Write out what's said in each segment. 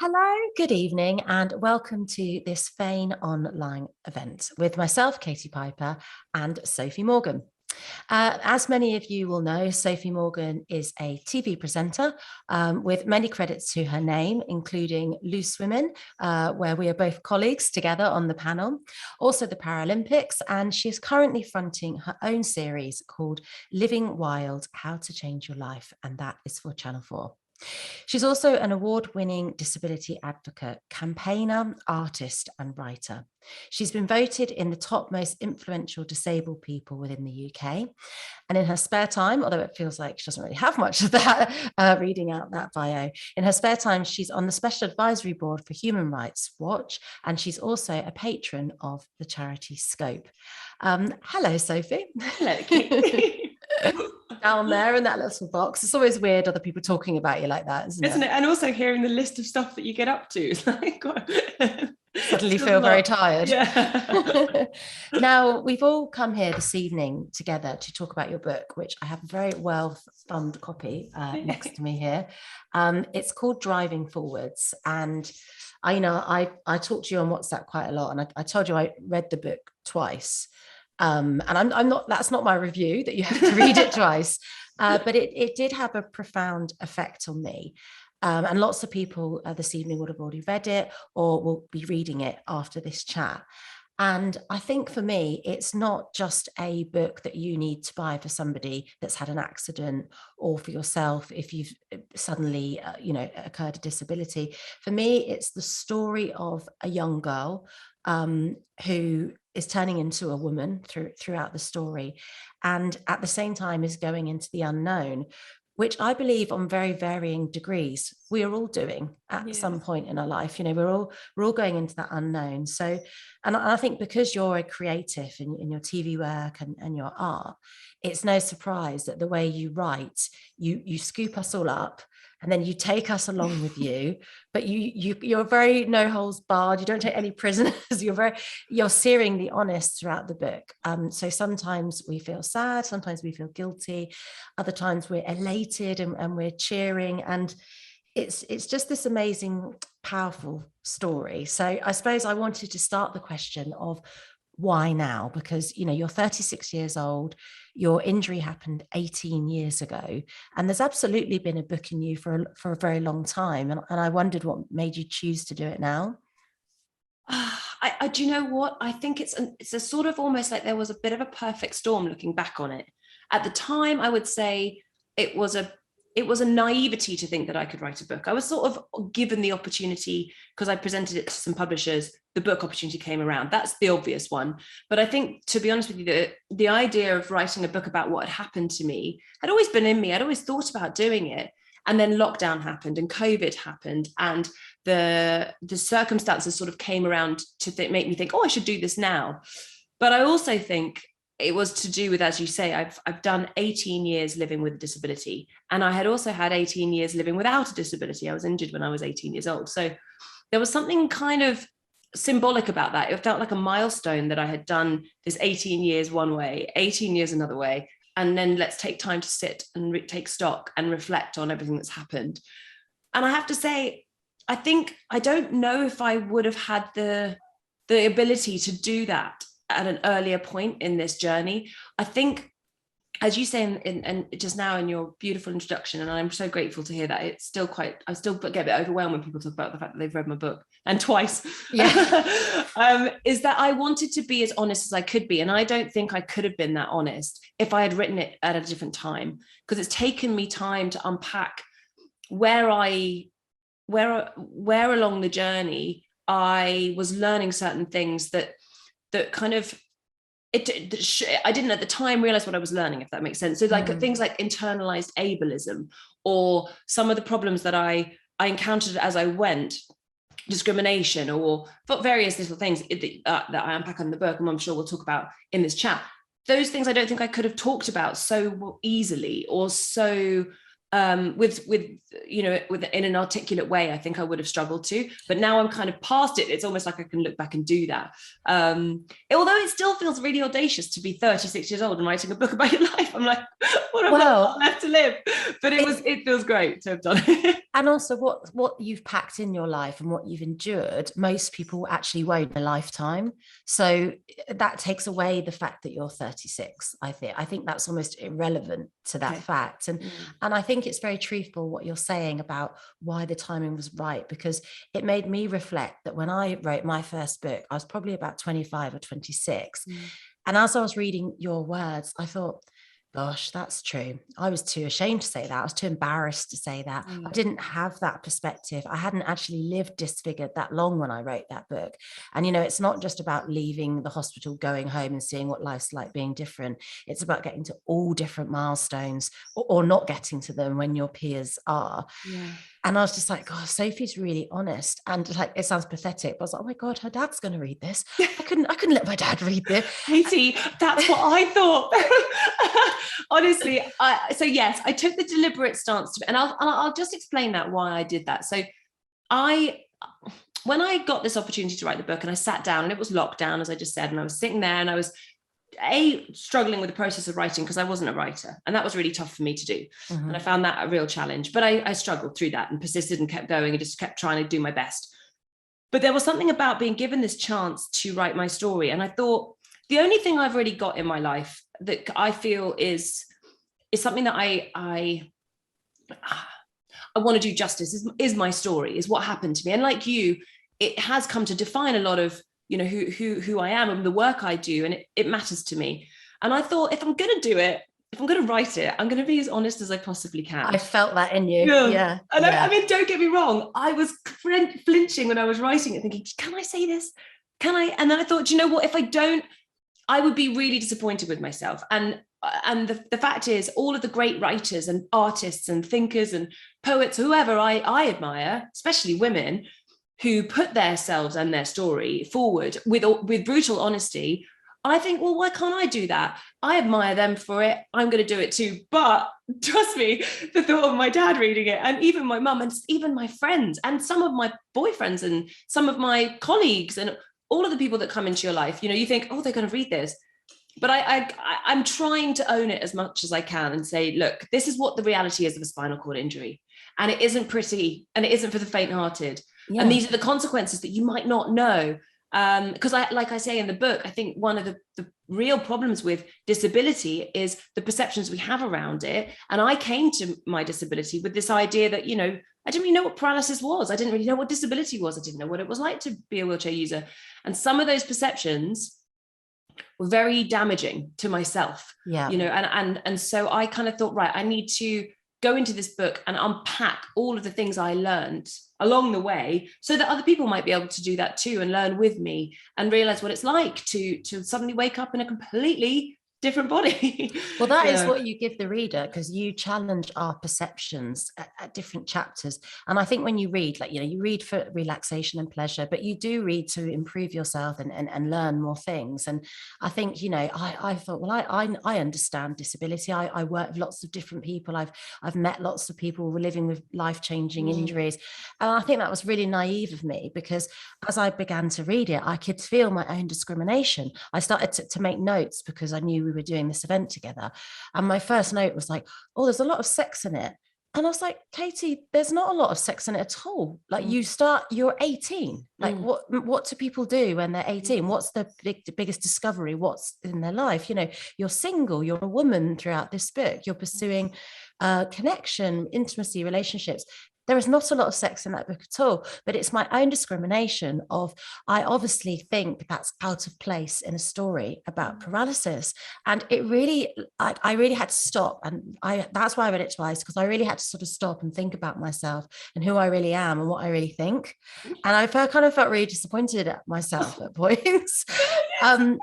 Hello, good evening, and welcome to this Fane Online event with myself, Katie Piper, and Sophie Morgan. As many of you will know, Sophie Morgan is a TV presenter with many credits to her name, including Loose Women, where we are both colleagues together on the panel, also the Paralympics, and she is currently fronting her own series called Living Wild, How to Change Your Life, and that is for Channel 4. She's also an award-winning disability advocate, campaigner, artist, and writer. She's been voted in the top most influential disabled people within the UK. And in her spare time, although it feels like she doesn't really have much of that, reading out that bio, in her spare time, she's on the Special Advisory Board for Human Rights Watch, and she's also a patron of the charity Scope. Hello, Sophie. Hello. Down there in that little box. It's always weird other people talking about you like that, isn't it? And also hearing the list of stuff that you get up to. It's like, suddenly feel very tired. Yeah. Now, we've all come here this evening together to talk about your book, which I have a very well-thumbed copy next to me here. It's called Driving Forwards. And I talked to you on WhatsApp quite a lot, and I told you I read the book twice. And I'm not, that's not my review that you have to read it twice, but it did have a profound effect on me. And lots of people this evening would have already read it or will be reading it after this chat. And I think for me, it's not just a book that you need to buy for somebody that's had an accident or for yourself if you've suddenly, occurred a disability. For me, it's the story of a young girl who is turning into a woman throughout the story, and at the same time is going into the unknown, which I believe on very varying degrees we are all doing at some point in our life. We're all going into that unknown. So, and I think because you're a creative in your TV work and your art, it's no surprise that the way you write, you scoop us all up and then you take us along with you, but you're very no holds barred. You don't take any prisoners. You're searingly honest throughout the book. So sometimes we feel sad, sometimes we feel guilty, other times we're elated and we're cheering, and it's just this amazing, powerful story. So I suppose I wanted to start the question of why now? Because you're 36 years old, your injury happened 18 years ago, and there's absolutely been a book in you for a very long time. And I wondered what made you choose to do it now. I do you know what? I think it's a sort of almost like there was a bit of a perfect storm looking back on it. At the time, I would say it was a naivety to think that I could write a book. I was sort of given the opportunity because I presented it to some publishers. The book opportunity came around. That's the obvious one. But I think, to be honest with you, the idea of writing a book about what had happened to me had always been in me. I'd always thought about doing it. And then lockdown happened and COVID happened, and the circumstances sort of came around to make me think, oh, I should do this now. But I also think it was to do with, as you say, I've done 18 years living with a disability, and I had also had 18 years living without a disability. I was injured when I was 18 years old. So there was something kind of symbolic about that. It felt like a milestone that I had done this 18 years one way, 18 years another way, and then let's take time to sit and take stock and reflect on everything that's happened. And I have to say, I don't know if I would have had the ability to do that at an earlier point in this journey. I think, as you say in just now in your beautiful introduction, and I'm so grateful to hear that, I still get a bit overwhelmed when people talk about the fact that they've read my book, and twice, is that I wanted to be as honest as I could be. And I don't think I could have been that honest if I had written it at a different time, because it's taken me time to unpack where along the journey I was learning certain things that kind of, I didn't at the time realize what I was learning, if that makes sense. So like things like internalized ableism, or some of the problems that I encountered as I went, discrimination, or various little things that I unpack in the book, and I'm sure we'll talk about in this chat. Those things I don't think I could have talked about so easily or so with in an articulate way, I think I would have struggled to, but now I'm kind of past it. It's almost like I can look back and do that. Although it still feels really audacious to be 36 years old and writing a book about your life. I'm like, what have I got left to live? But it feels great to have done it. And also what you've packed in your life and what you've endured, most people actually won't in a lifetime. So that takes away the fact that you're 36. I think that's almost irrelevant to that fact. And I think it's very truthful what you're saying about why the timing was right, because it made me reflect that when I wrote my first book, I was probably about 25 or 26. And as I was reading your words, I thought, gosh, that's true. I was too ashamed to say that. I was too embarrassed to say that. I didn't have that perspective. I hadn't actually lived disfigured that long when I wrote that book. And, it's not just about leaving the hospital, going home and seeing what life's like being different. It's about getting to all different milestones or not getting to them when your peers are. Yeah. And I was just like, God, Sophie's really honest. And like, it sounds pathetic, but I was like, oh my God, her dad's going to read this. I couldn't let my dad read this. Katie, that's what I thought. Honestly. So yes, I took the deliberate stance and I'll just explain that why I did that. So when I got this opportunity to write the book and I sat down and it was lockdown, as I just said, and I was sitting there and I was struggling with the process of writing because I wasn't a writer, and that was really tough for me to do. And I found that a real challenge, but I struggled through that and persisted and kept going and just kept trying to do my best. But there was something about being given this chance to write my story, and I thought the only thing I've really got in my life that I feel is something that I want to do justice is my story, is what happened to me. And like you, it has come to define a lot of who I am and the work I do, and it matters to me. And I thought, if I'm going to do it, if I'm going to write it, I'm going to be as honest as I possibly can. I felt that in you. Yeah. And I mean, don't get me wrong. I was flinching when I was writing it, thinking, can I say this? Can I? And then I thought, you know what? If I don't, I would be really disappointed with myself. And the fact is, all of the great writers and artists and thinkers and poets, whoever I admire, especially women, who put themselves and their story forward with brutal honesty, I think, well, why can't I do that? I admire them for it. I'm going to do it too. But trust me, the thought of my dad reading it, and even my mum, and even my friends, and some of my boyfriends, and some of my colleagues, and all of the people that come into your life, you think, oh, they're going to read this. But I'm trying to own it as much as I can and say, look, this is what the reality is of a spinal cord injury. And it isn't pretty, and it isn't for the faint-hearted. Yeah. And these are the consequences that you might not know. Because like I say in the book, I think one of the real problems with disability is the perceptions we have around it. And I came to my disability with this idea that, I didn't really know what paralysis was. I didn't really know what disability was. I didn't know what it was like to be a wheelchair user. And some of those perceptions were very damaging to myself. Yeah. And so I kind of thought, right, I need to go into this book and unpack all of the things I learned along the way, so that other people might be able to do that too and learn with me and realize what it's like to suddenly wake up in a completely different body. Well, that is what you give the reader, because you challenge our perceptions at different chapters. And I think when you read, you read for relaxation and pleasure, but you do read to improve yourself and learn more things. And I think, I thought, well, I understand disability. I work with lots of different people. I've met lots of people who were living with life-changing injuries. And I think that was really naive of me, because as I began to read it, I could feel my own discrimination. I started to make notes because I knew we were doing this event together, and my first note was like, oh, there's a lot of sex in it. And I was like, Katie, there's not a lot of sex in it at all. Like, you're 18. Like, what do people do when they're 18? What's the biggest discovery? What's in their life? You're single, you're a woman throughout this book, you're pursuing connection, intimacy, relationships. There is not a lot of sex in that book at all, but it's my own discrimination of, I obviously think that's out of place in a story about paralysis. And it really, I really had to stop. And that's why I read it twice, because I really had to sort of stop and think about myself and who I really am and what I really think. And I kind of felt really disappointed at myself at points. But then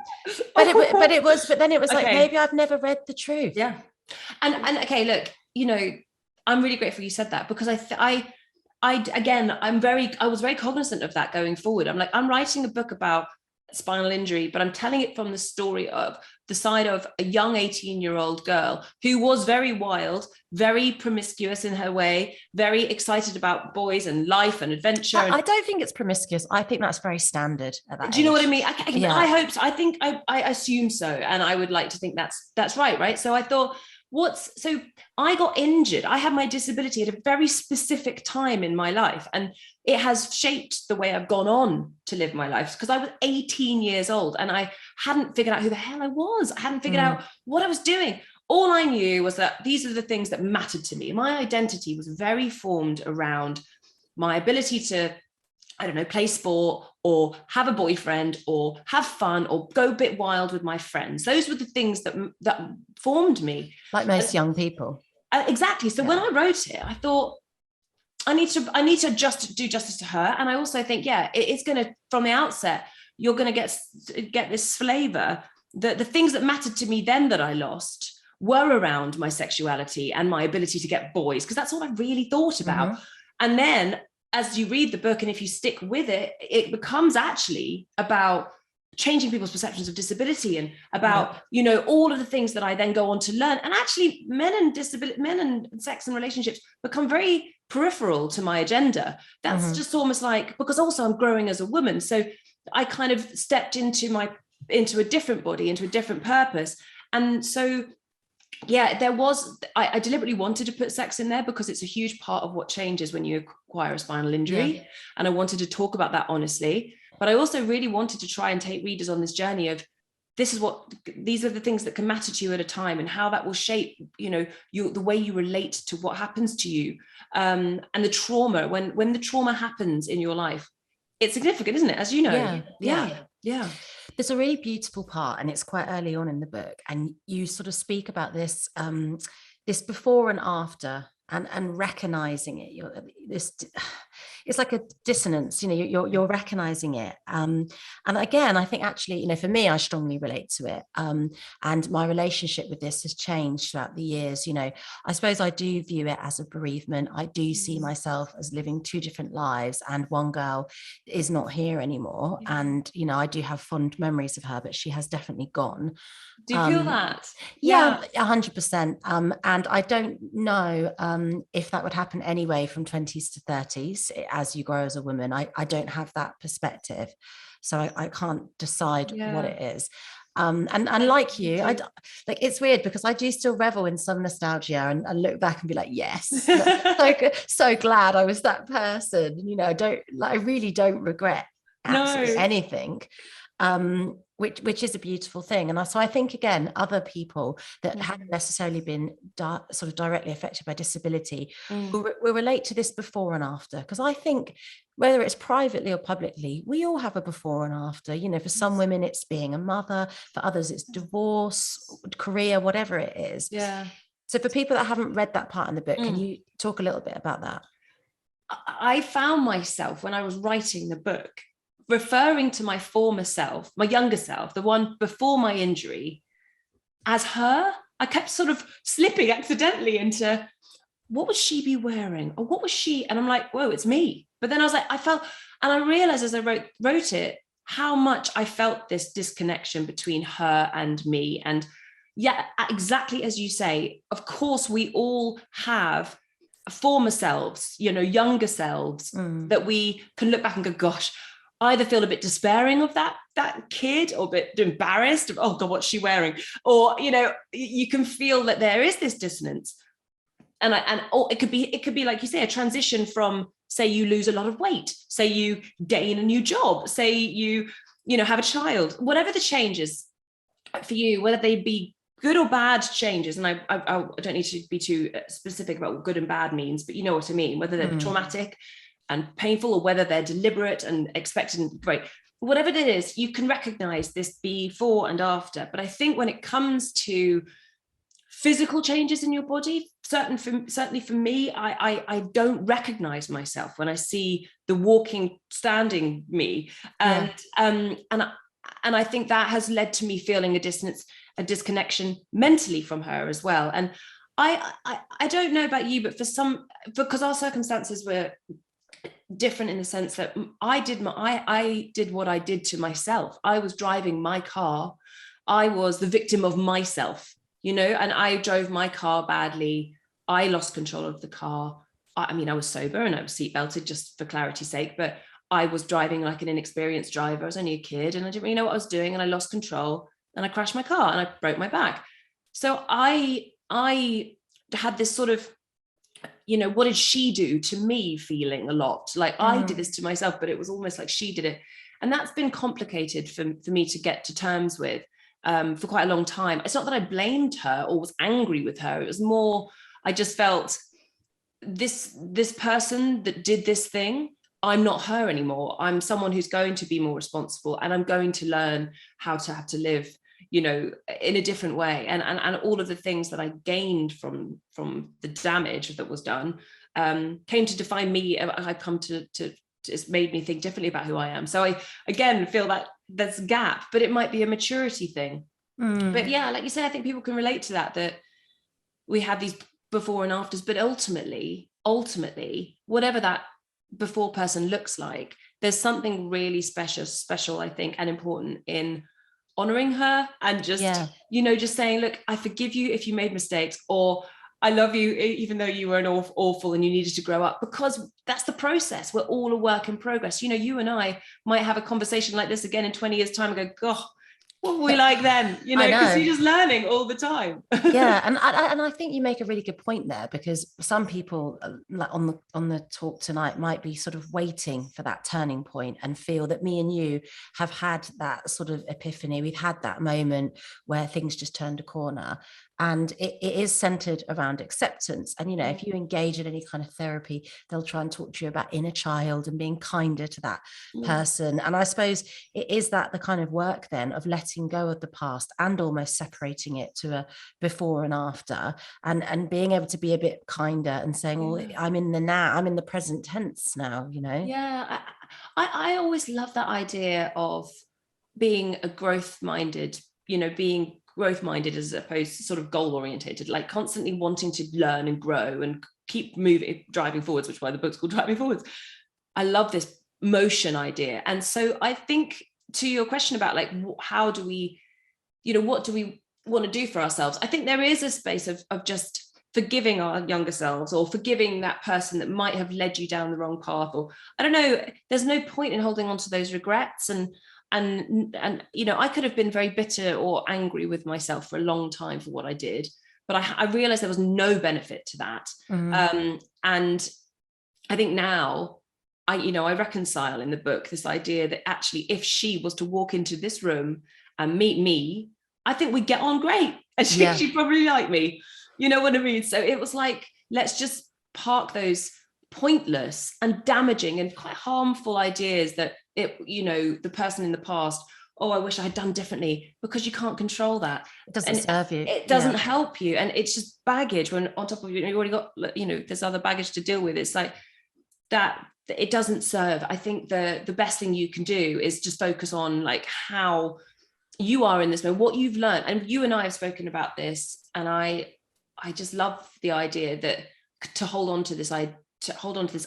it was like, maybe I've never read the truth. Yeah. And okay, look, I'm really grateful you said that, because I was very cognizant of that going forward. I'm like, I'm writing a book about spinal injury, but I'm telling it from the story of the side of a young 18-year-old girl who was very wild, very promiscuous in her way, very excited about boys and life and adventure. I don't think it's promiscuous. I think that's very standard at that age. Do you know what I mean? I hope so. I think I assume so, and I would like to think that's right. So I thought, so I got injured. I had my disability at a very specific time in my life, and it has shaped the way I've gone on to live my life, because I was 18 years old and I hadn't figured out who the hell I was. I hadn't figured out what I was doing. All I knew was that these are the things that mattered to me. My identity was very formed around my ability to, I don't know, play sport or have a boyfriend or have fun or go a bit wild with my friends. Those were the things that formed me. Like most young people. Exactly. So when I wrote it, I thought, I need to just do justice to her. And I also think, it's going to, from the outset, you're going to get this flavor that the things that mattered to me then that I lost were around my sexuality and my ability to get boys, because that's all I really thought about. And then as you read the book, and if you stick with it, it becomes actually about changing people's perceptions of disability and about, all of the things that I then go on to learn. And actually men and sex and relationships become very peripheral to my agenda. That's just almost like, because also I'm growing as a woman. So I kind of stepped into a different body, into a different purpose. And so, I deliberately wanted to put sex in there because it's a huge part of what changes when you acquire a spinal injury. Yeah. And I wanted to talk about that honestly. But I also really wanted to try and take readers on this journey of, these are the things that can matter to you at a time, and how that will shape, the way you relate to what happens to you. And the trauma, when the trauma happens in your life, it's significant, isn't it? As you know. Yeah. There's a really beautiful part, and it's quite early on in the book, and you sort of speak about this, this before and after, and recognizing it. It's like a dissonance, you're recognizing it. And again, I think actually, for me, I strongly relate to it. And my relationship with this has changed throughout the years. I suppose I do view it as a bereavement. I do see myself as living two different lives, and one girl is not here anymore. Yeah. And, I do have fond memories of her, but she has definitely gone. Do you feel that? Yeah, 100%. And I don't know if that would happen anyway from 20s to 30s as you grow as a woman. I don't have that perspective, so I can't decide what it is. And like you, it's weird because I do still revel in some nostalgia and look back and be like, yes, so glad I was that person. I really don't regret absolutely anything. Which is a beautiful thing. And so I think, again, other people that haven't necessarily been sort of directly affected by disability will relate to this before and after. Because I think whether it's privately or publicly, we all have a before and after. For some women, it's being a mother. For others, it's divorce, career, whatever it is. Yeah. So for people that haven't read that part in the book, can you talk a little bit about that? I found myself, when I was writing the book, referring to my former self, my younger self, the one before my injury, as her. I kept sort of slipping accidentally into, what would she be wearing? Or what was she? And I'm like, whoa, it's me. But then I was like, and I realized as I wrote it, how much I felt this disconnection between her and me. And exactly as you say, of course, we all have former selves, younger selves that we can look back and go, gosh, either feel a bit despairing of that kid, or a bit embarrassed of, oh God, what's she wearing? Or, you can feel that there is this dissonance. And it could be, like you say, a transition from, say you lose a lot of weight, say you gain a new job, say you have a child, whatever the changes for you, whether they be good or bad changes. And I don't need to be too specific about what good and bad means, but you know what I mean, whether they're traumatic and painful, or whether they're deliberate and expected and great, whatever it is, you can recognize this before and after. But I think when it comes to physical changes in your body, certainly for me, I don't recognize myself when I see the walking, standing me. And I think that has led to me feeling a distance, a disconnection mentally from her as well. And I don't know about you, but because our circumstances were different in the sense that I did what I did to myself. I was driving my car. I was the victim of myself, you know, and I drove my car badly. I lost control of the car. I mean, I was sober and I was seatbelted, just for clarity's sake, but I was driving like an inexperienced driver. I was only a kid and I didn't really know what I was doing, and I lost control and I crashed my car and I broke my back. So I had this sort of, you know, what did she do to me feeling a lot like I did this to myself, but it was almost like she did it. And that's been complicated for me to get to terms with for quite a long time. It's not that I blamed her or was angry with her. It was more, I just felt this person that did this thing, I'm not her anymore. I'm someone who's going to be more responsible, and I'm going to learn how to have to live, you know, in a different way. And all of the things that I gained from the damage that was done came to define me. I've come to it's made me think differently about who I am. So I, again, feel that there's a gap, but it might be a maturity thing. But yeah, like you say, I think people can relate to that we have these before and afters, but ultimately, whatever that before person looks like, there's something really special, I think, and important in honoring her and just, you know, just saying, look, I forgive you if you made mistakes, or I love you even though you were an awful and you needed to grow up, because that's the process. We're all a work in progress. You know, you and I might have a conversation like this again in 20 years time and go, God, what were we like then? You know, because you're just learning all the time. Yeah, and I think you make a really good point there, because some people like on the talk tonight might be sort of waiting for that turning point and feel that me and you have had that sort of epiphany. We've had that moment where things just turned a corner, and it is centered around acceptance. And, you know, if you engage in any kind of therapy, they'll try and talk to you about inner child and being kinder to that person. And I suppose it is that the kind of work then of letting go of the past and almost separating it to a before and after, and being able to be a bit kinder and saying, well, I'm in the now, I'm in the present tense now, you know. Yeah, I always love that idea of being a growth-minded, you know, being growth-minded as opposed to sort of goal-orientated, like constantly wanting to learn and grow and keep moving, driving forwards, which is why the book's called Driving Forwards. I love this motion idea. And so I think, to your question about like, how do we, you know, what do we want to do for ourselves? I think there is a space of just forgiving our younger selves, or forgiving that person that might have led you down the wrong path, or I don't know, there's no point in holding on to those regrets. And you know, I could have been very bitter or angry with myself for a long time for what I did, but I realized there was no benefit to that. And I think now I reconcile in the book this idea that actually, if she was to walk into this room and meet me, I think we'd get on great, and she'd probably like me, you know what I mean? So it was like, let's just park those pointless and damaging and quite harmful ideas that the person in the past, oh, I wish I had done differently, because you can't control that. It doesn't serve you. It doesn't help you. And it's just baggage, when on top of you already got, you know, there's other baggage to deal with. It's like that, it doesn't serve. I think the best thing you can do is just focus on like how you are in this moment, what you've learned. And you and I have spoken about this, and I just love the idea that to hold on to this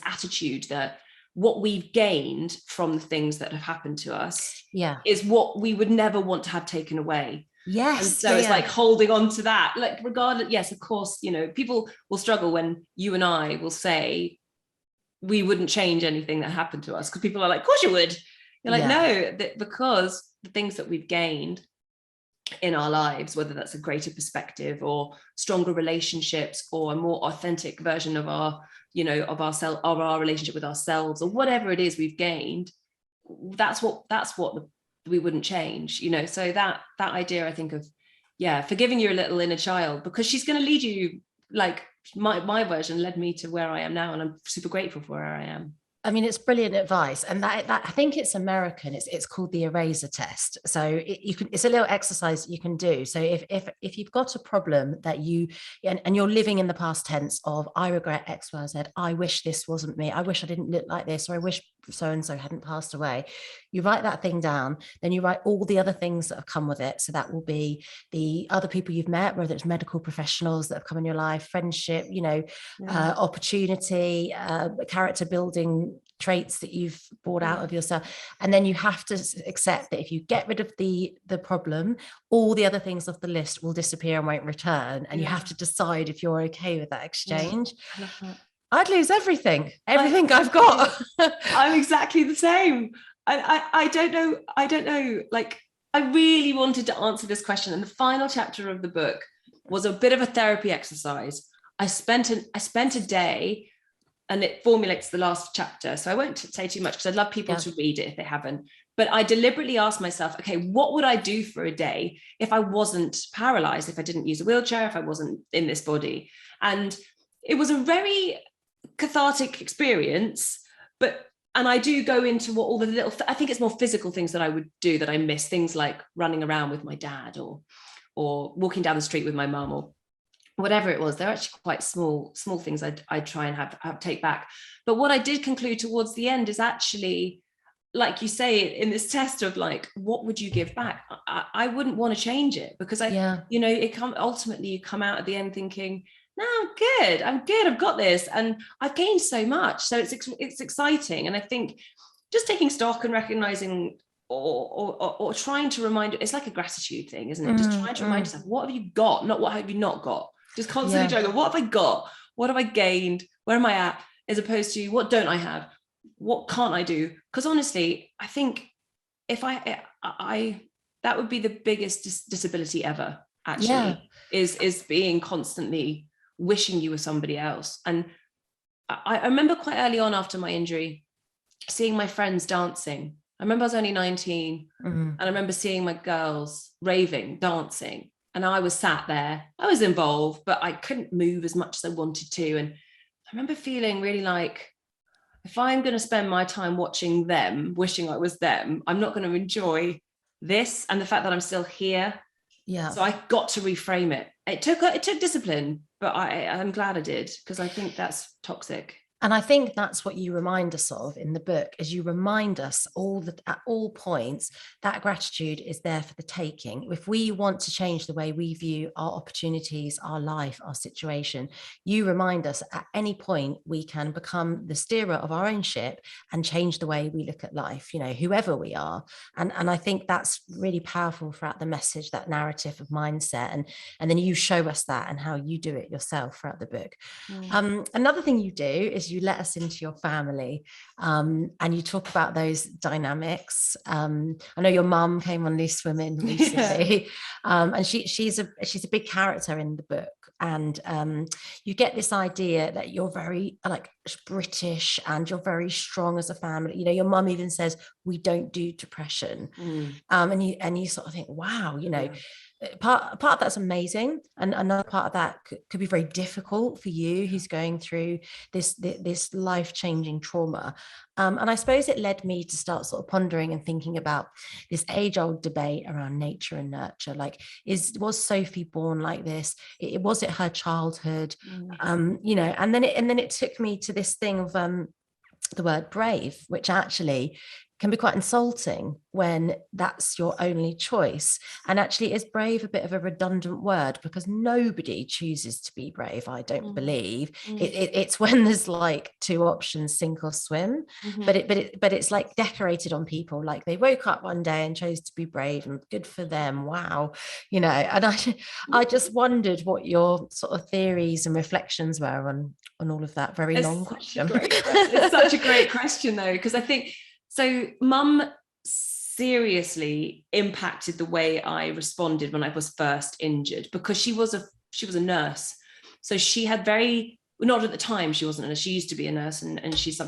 attitude that what we've gained from the things that have happened to us is what we would never want to have taken away. Yes. And so it's like holding on to that, like regardless, yes, of course, you know, people will struggle when you and I will say we wouldn't change anything that happened to us, because people are like, of course you would. You're like, no, because the things that we've gained in our lives, whether that's a greater perspective or stronger relationships or a more authentic version of our, you know, of our relationship with ourselves, or whatever it is we've gained, that's what we wouldn't change, you know. So that idea, I think, of forgiving your little inner child, because she's going to lead you, like my version led me to where I am now, and I'm super grateful for where I am. I mean, it's brilliant advice, and that I think it's American. It's called the eraser test. So it's a little exercise you can do. So if you've got a problem that and you're living in the past tense of, I regret X, Y, Z, I wish this wasn't me, I wish I didn't look like this, or I wish so-and-so hadn't passed away, you write that thing down, then you write all the other things that have come with it. So that will be the other people you've met, whether it's medical professionals that have come in your life, friendship, you know, opportunity, character building traits that you've brought out of yourself. And then you have to accept that if you get rid of the problem, all the other things off the list will disappear and won't return. And you have to decide if you're okay with that exchange. I love that. I'd lose everything I've got. I'm exactly the same. I don't know. Like, I really wanted to answer this question. And the final chapter of the book was a bit of a therapy exercise. I spent a day, and it formulates the last chapter. So I won't say too much because I'd love people to read it if they haven't. But I deliberately asked myself, okay, what would I do for a day if I wasn't paralyzed, if I didn't use a wheelchair, if I wasn't in this body? And it was a very cathartic experience, and I do go into what all the little, I think it's more physical things that I would do that I miss, things like running around with my dad or walking down the street with my mum or whatever it was. They're actually quite small things I'd try and have take back. But what I did conclude towards the end is actually, like you say, in this test of like, what would you give back? I wouldn't want to change it, because ultimately you come out at the end thinking, no, I'm good, I've got this, and I've gained so much. So it's exciting. And I think just taking stock and recognizing or trying to remind, it's like a gratitude thing, isn't it? Just trying to remind yourself, what have you got, not what have you not got. Just constantly trying to go, what have I got? What have I gained? Where am I at? As opposed to, what don't I have? What can't I do? Because honestly, I think if I that would be the biggest disability ever, actually, is being constantly wishing you were somebody else. And I remember quite early on after my injury, seeing my friends dancing. I remember I was only 19, and I remember seeing my girls raving, dancing. And I was sat there, I was involved, but I couldn't move as much as I wanted to. And I remember feeling really like, if I'm going to spend my time watching them, wishing I was them, I'm not going to enjoy this and the fact that I'm still here. Yeah. So I got to reframe it. It took discipline, but I'm glad I did, because I think that's toxic. And I think that's what you remind us of in the book, is you remind us at all points that gratitude is there for the taking. If we want to change the way we view our opportunities, our life, our situation, you remind us at any point we can become the steerer of our own ship and change the way we look at life, whoever we are. And I think that's really powerful throughout the message, that narrative of mindset. And then you show us that and how you do it yourself throughout the book. Another thing you do is you let us into your family, and you talk about those dynamics. I know your mum came on Loose Women recently, and she's a big character in the book. And you get this idea that you're very like British and you're very strong as a family. Your mum even says, we don't do depression. And you sort of think, wow, part of that's amazing, and another part of that could be very difficult for you, who's going through this life-changing trauma. And I suppose it led me to start sort of pondering and thinking about this age-old debate around nature and nurture. Like, was Sophie born like this? Was it her childhood? And then it took me to this thing of the word brave, which actually can be quite insulting when that's your only choice. And actually, is brave a bit of a redundant word, because nobody chooses to be brave, I don't believe. It's when there's like two options, sink or swim. But it's like decorated on people, like they woke up one day and chose to be brave, and good for them, wow. And I just wondered what your sort of theories and reflections were on all of that. Long question. It's such a great question, though, because I think so. Mum seriously impacted the way I responded when I was first injured, because she was a nurse. So she had not at the time, she wasn't a nurse. She used to be a nurse, and she's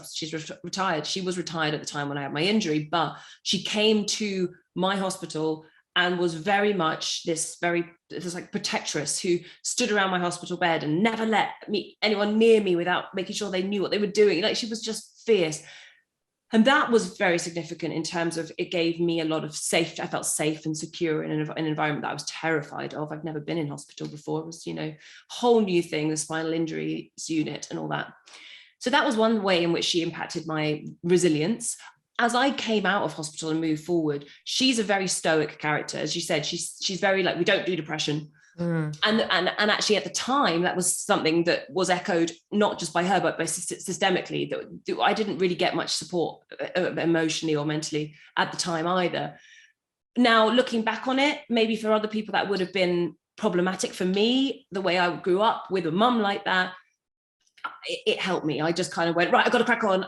retired. She was retired at the time when I had my injury, but she came to my hospital and was very much this like protectress who stood around my hospital bed and never let anyone near me without making sure they knew what they were doing. Like, she was just fierce. And that was very significant in terms of, it gave me a lot of safety. I felt safe and secure in an environment that I was terrified of. I've never been in hospital before. It was, a whole new thing, the spinal injuries unit and all that. So that was one way in which she impacted my resilience. As I came out of hospital and moved forward, she's a very stoic character. As you said, she's very like, we don't do depression. And actually at the time, that was something that was echoed not just by her, but by systemically, that I didn't really get much support emotionally or mentally at the time either. Now, looking back on it, maybe for other people that would have been problematic. For me, the way I grew up with a mum like that, it helped me. I just kind of went, right, I've got to crack on.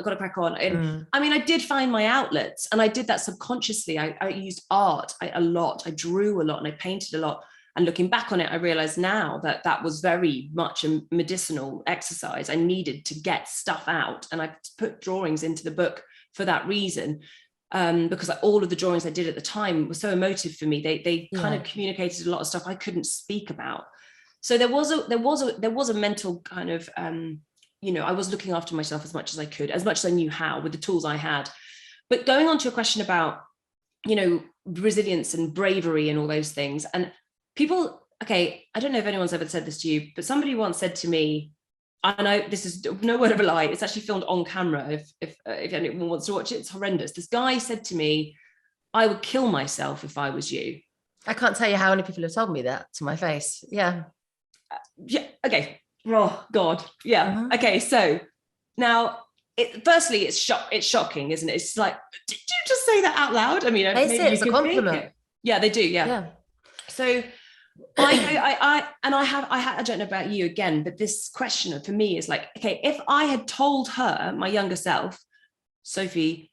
And I mean, I did find my outlets, and I did that subconsciously. I used art a lot. I drew a lot, and I painted a lot. And looking back on it, I realized now that that was very much a medicinal exercise. I needed to get stuff out, and I put drawings into the book for that reason. Because all of the drawings I did at the time were so emotive for me. They kind of communicated a lot of stuff I couldn't speak about. So there was a mental kind of, I was looking after myself as much as I could, as much as I knew how, with the tools I had. But going on to a question about, resilience and bravery and all those things, and people, okay, I don't know if anyone's ever said this to you, but somebody once said to me, and this is no word of a lie, it's actually filmed on camera if anyone wants to watch it, it's horrendous. This guy said to me, I would kill myself if I was you. I can't tell you how many people have told me that to my face. Yeah. Okay. Oh God. Yeah. Okay. So now, firstly, it's shocking, isn't it? It's like, did you just say that out loud? I mean, they say it's a compliment. Yeah, they do. Yeah. So I don't know about you again, but this question for me is like, okay, if I had told her, my younger self, Sophie,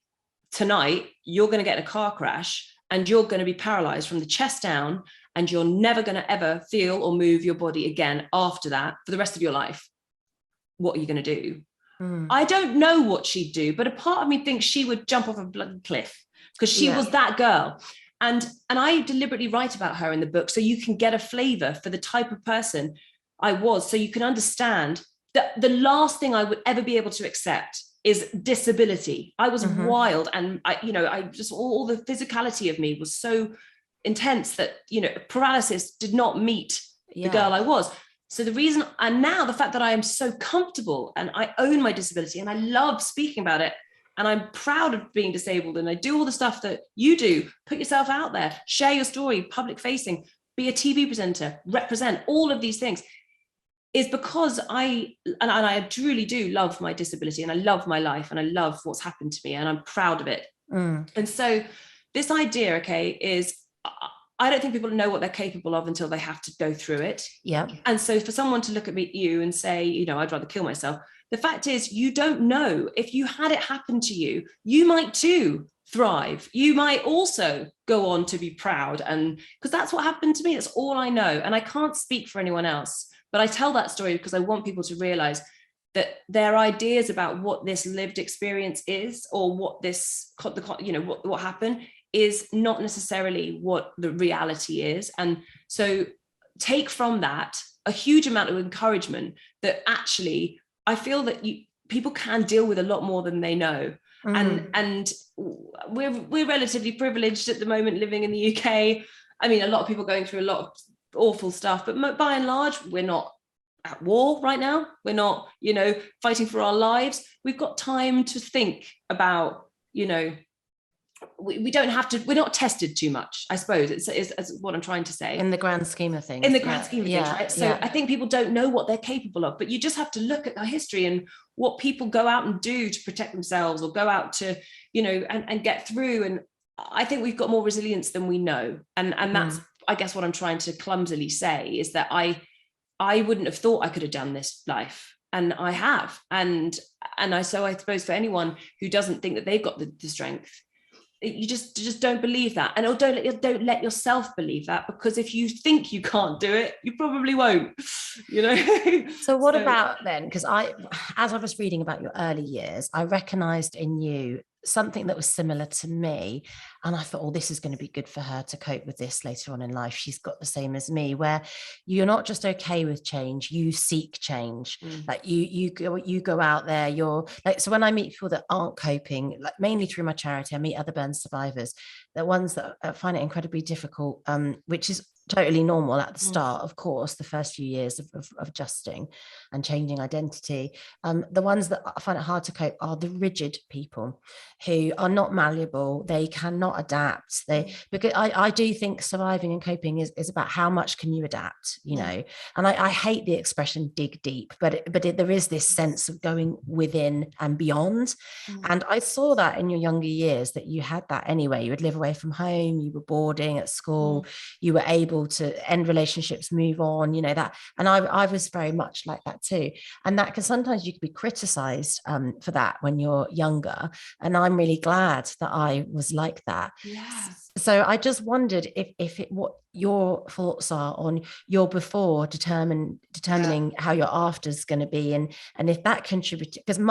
tonight you're going to get in a car crash and you're going to be paralyzed from the chest down, and you're never going to ever feel or move your body again after that for the rest of your life, what are you going to do? I don't know what she'd do, but a part of me thinks she would jump off a bloody cliff, because she was that girl. And I deliberately write about her in the book so you can get a flavor for the type of person I was, so you can understand that the last thing I would ever be able to accept is disability. I was wild, and I just, all the physicality of me was so intense that, paralysis did not meet the girl I was. So the reason, and now the fact that I am so comfortable and I own my disability and I love speaking about it, and I'm proud of being disabled, and I do all the stuff that you do, put yourself out there, share your story, public facing, be a TV presenter, represent, all of these things, is because I truly do love my disability, and I love my life, and I love what's happened to me, and I'm proud of it. And so this idea, okay, is I don't think people know what they're capable of until they have to go through it. Yeah. And so for someone to look at you and say, I'd rather kill myself, the fact is, you don't know. If you had it happen to you, you might too thrive. You might also go on to be proud, and because that's what happened to me. That's all I know. And I can't speak for anyone else, but I tell that story because I want people to realize that their ideas about what this lived experience is, or what this, what happened, is not necessarily what the reality is. And so take from that a huge amount of encouragement that actually, I feel that people can deal with a lot more than they know. And we're relatively privileged at the moment living in the UK. I mean, a lot of people going through a lot of awful stuff, but by and large, we're not at war right now. We're not, fighting for our lives. We've got time to think about, we don't have to, we're not tested too much, I suppose, is what I'm trying to say. In the grand scheme of things. In the grand scheme of things, right? So I think people don't know what they're capable of, but you just have to look at our history and what people go out and do to protect themselves, or go out to, and get through. And I think we've got more resilience than we know. And that's, I guess, what I'm trying to clumsily say, is that I wouldn't have thought I could have done this life. And I have. And so I suppose for anyone who doesn't think that they've got the strength, you just don't believe that, and don't let yourself believe that, because if you think you can't do it, you probably won't. So what about then? Because as I was reading about your early years, I recognized in you something that was similar to me, and I thought, oh, this is going to be good for her to cope with this later on in life. She's got the same as me, where you're not just okay with change, you seek change. Like you go out there, you're like, so when I meet people that aren't coping, like mainly through my charity, I meet other burn survivors, the ones that find it incredibly difficult, which is totally normal at the start, of course, the first few years of adjusting and changing identity. The ones that I find it hard to cope are the rigid people who are not malleable. They cannot adapt. Because I do think surviving and coping is about how much can you adapt, you know. And I hate the expression dig deep, but there is this sense of going within and beyond. And I saw that in your younger years, that you had that anyway. You would live away from home, you were boarding at school, you were able to end relationships, move on, you know, that. And I was very much like that too. And that can sometimes, you could be criticized for that when you're younger. And I'm really glad that I was like that. Yes. So I just wondered what your thoughts are on your before determining how your after is going to be, and if that contributed, because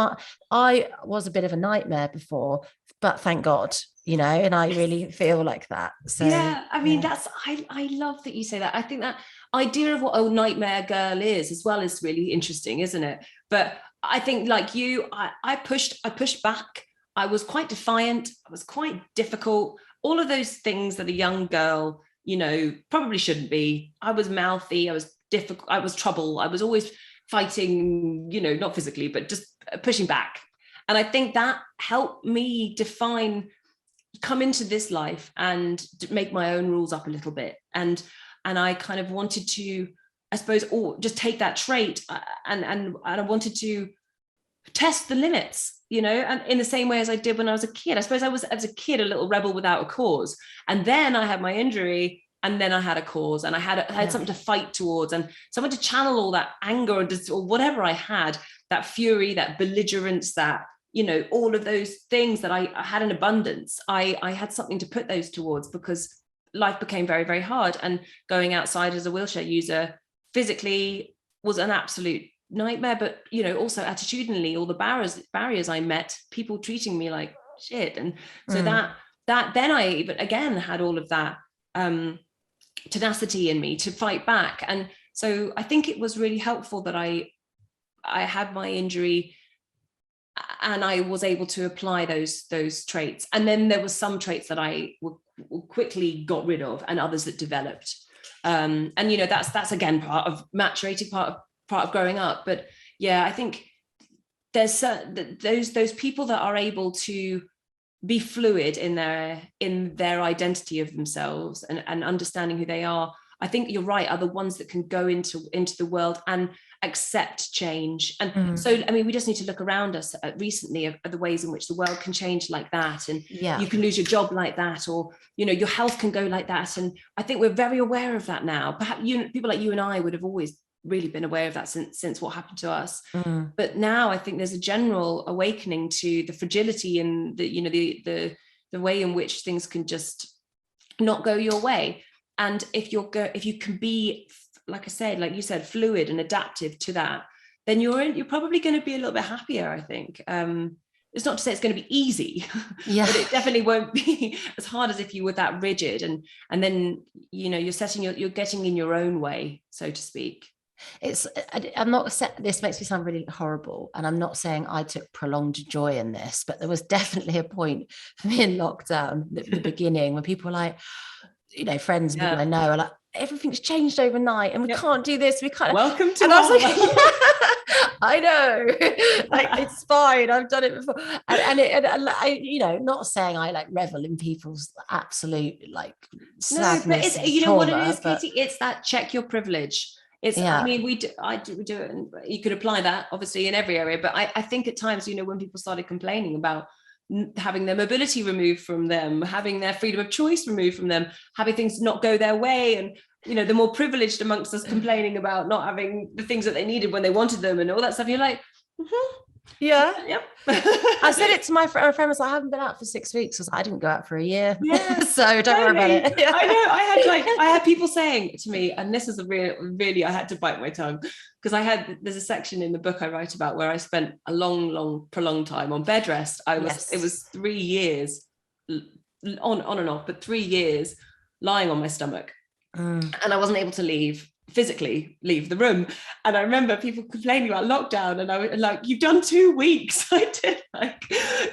I was a bit of a nightmare before, but thank God, you know, and I really feel like that. So yeah, I mean, that's I love that you say that. I think that idea of what a nightmare girl is as well is really interesting, isn't it? But I think, like you, I pushed back. I was quite defiant. I was quite difficult. All of those things that a young girl, you know, probably shouldn't be. I was mouthy. I was difficult. I was trouble. I was always fighting, you know, not physically, but just pushing back. And I think that helped me come into this life and make my own rules up a little bit. And I kind of wanted to, I suppose, just take that trait and I wanted to test the limits, you know, and in the same way as I did when I was a kid. I suppose I was, as a kid, a little rebel without a cause. And then I had my injury, and then I had a cause, and I had something to fight towards, and someone to channel all that anger or whatever I had, that fury, that belligerence, that, you know, all of those things that I had in abundance. I had something to put those towards, because life became very, very hard. And going outside as a wheelchair user physically was an absolute nightmare, but, you know, also attitudinally, all the barriers I met, people treating me like shit. And so that then I even again had all of that tenacity in me to fight back. And so I think it was really helpful that I had my injury and I was able to apply those traits. And then there were some traits that I quickly got rid of, and others that developed. And, you know, that's again part of maturating, part of growing up. But yeah, I think there's those people that are able to be fluid in their identity of themselves and understanding who they are. I think you're right, are the ones that can go into the world and accept change. And so, I mean, we just need to look around us recently of the ways in which the world can change like that. And you can lose your job like that, or, you know, your health can go like that. And I think we're very aware of that now. Perhaps people like you and I would have always really been aware of that since what happened to us. But now I think there's a general awakening to the fragility and the, you know, the way in which things can just not go your way. And if you can be, like I said, like you said, fluid and adaptive to that, then you're probably going to be a little bit happier, I think. It's not to say it's going to be easy, but it definitely won't be as hard as if you were that rigid. And then, you know, you're getting in your own way, so to speak. I'm not, this makes me sound really horrible, and I'm not saying I took prolonged joy in this, but there was definitely a point for me in lockdown, the beginning, when people were like, you know, friends, people I know are like, everything's changed overnight and we can't do this, we can't. Welcome to. And I was like, I know, like, it's fine, I've done it before. And I, you know, not saying I like revel in people's absolute like sadness. No, but it's, you know what it is, Katie, it's that check your privilege. It's, I mean, we do it, and you could apply that obviously in every area, but I think at times, you know, when people started complaining about having their mobility removed from them, having their freedom of choice removed from them, having things not go their way, and, you know, the more privileged amongst us complaining about not having the things that they needed when they wanted them and all that stuff, you're like, yep. I said it to my friend was like, I haven't been out for 6 weeks because I didn't go out for a year. So don't worry about it. I know, I had people saying to me, and this is really I had to bite my tongue, because there's a section in the book I write about where I spent a long prolonged time on bed rest. It was 3 years on and off, but 3 years lying on my stomach, and I wasn't able to leave. physically leave the room. And I remember people complaining about lockdown, and I was like, you've done 2 weeks. I did, like,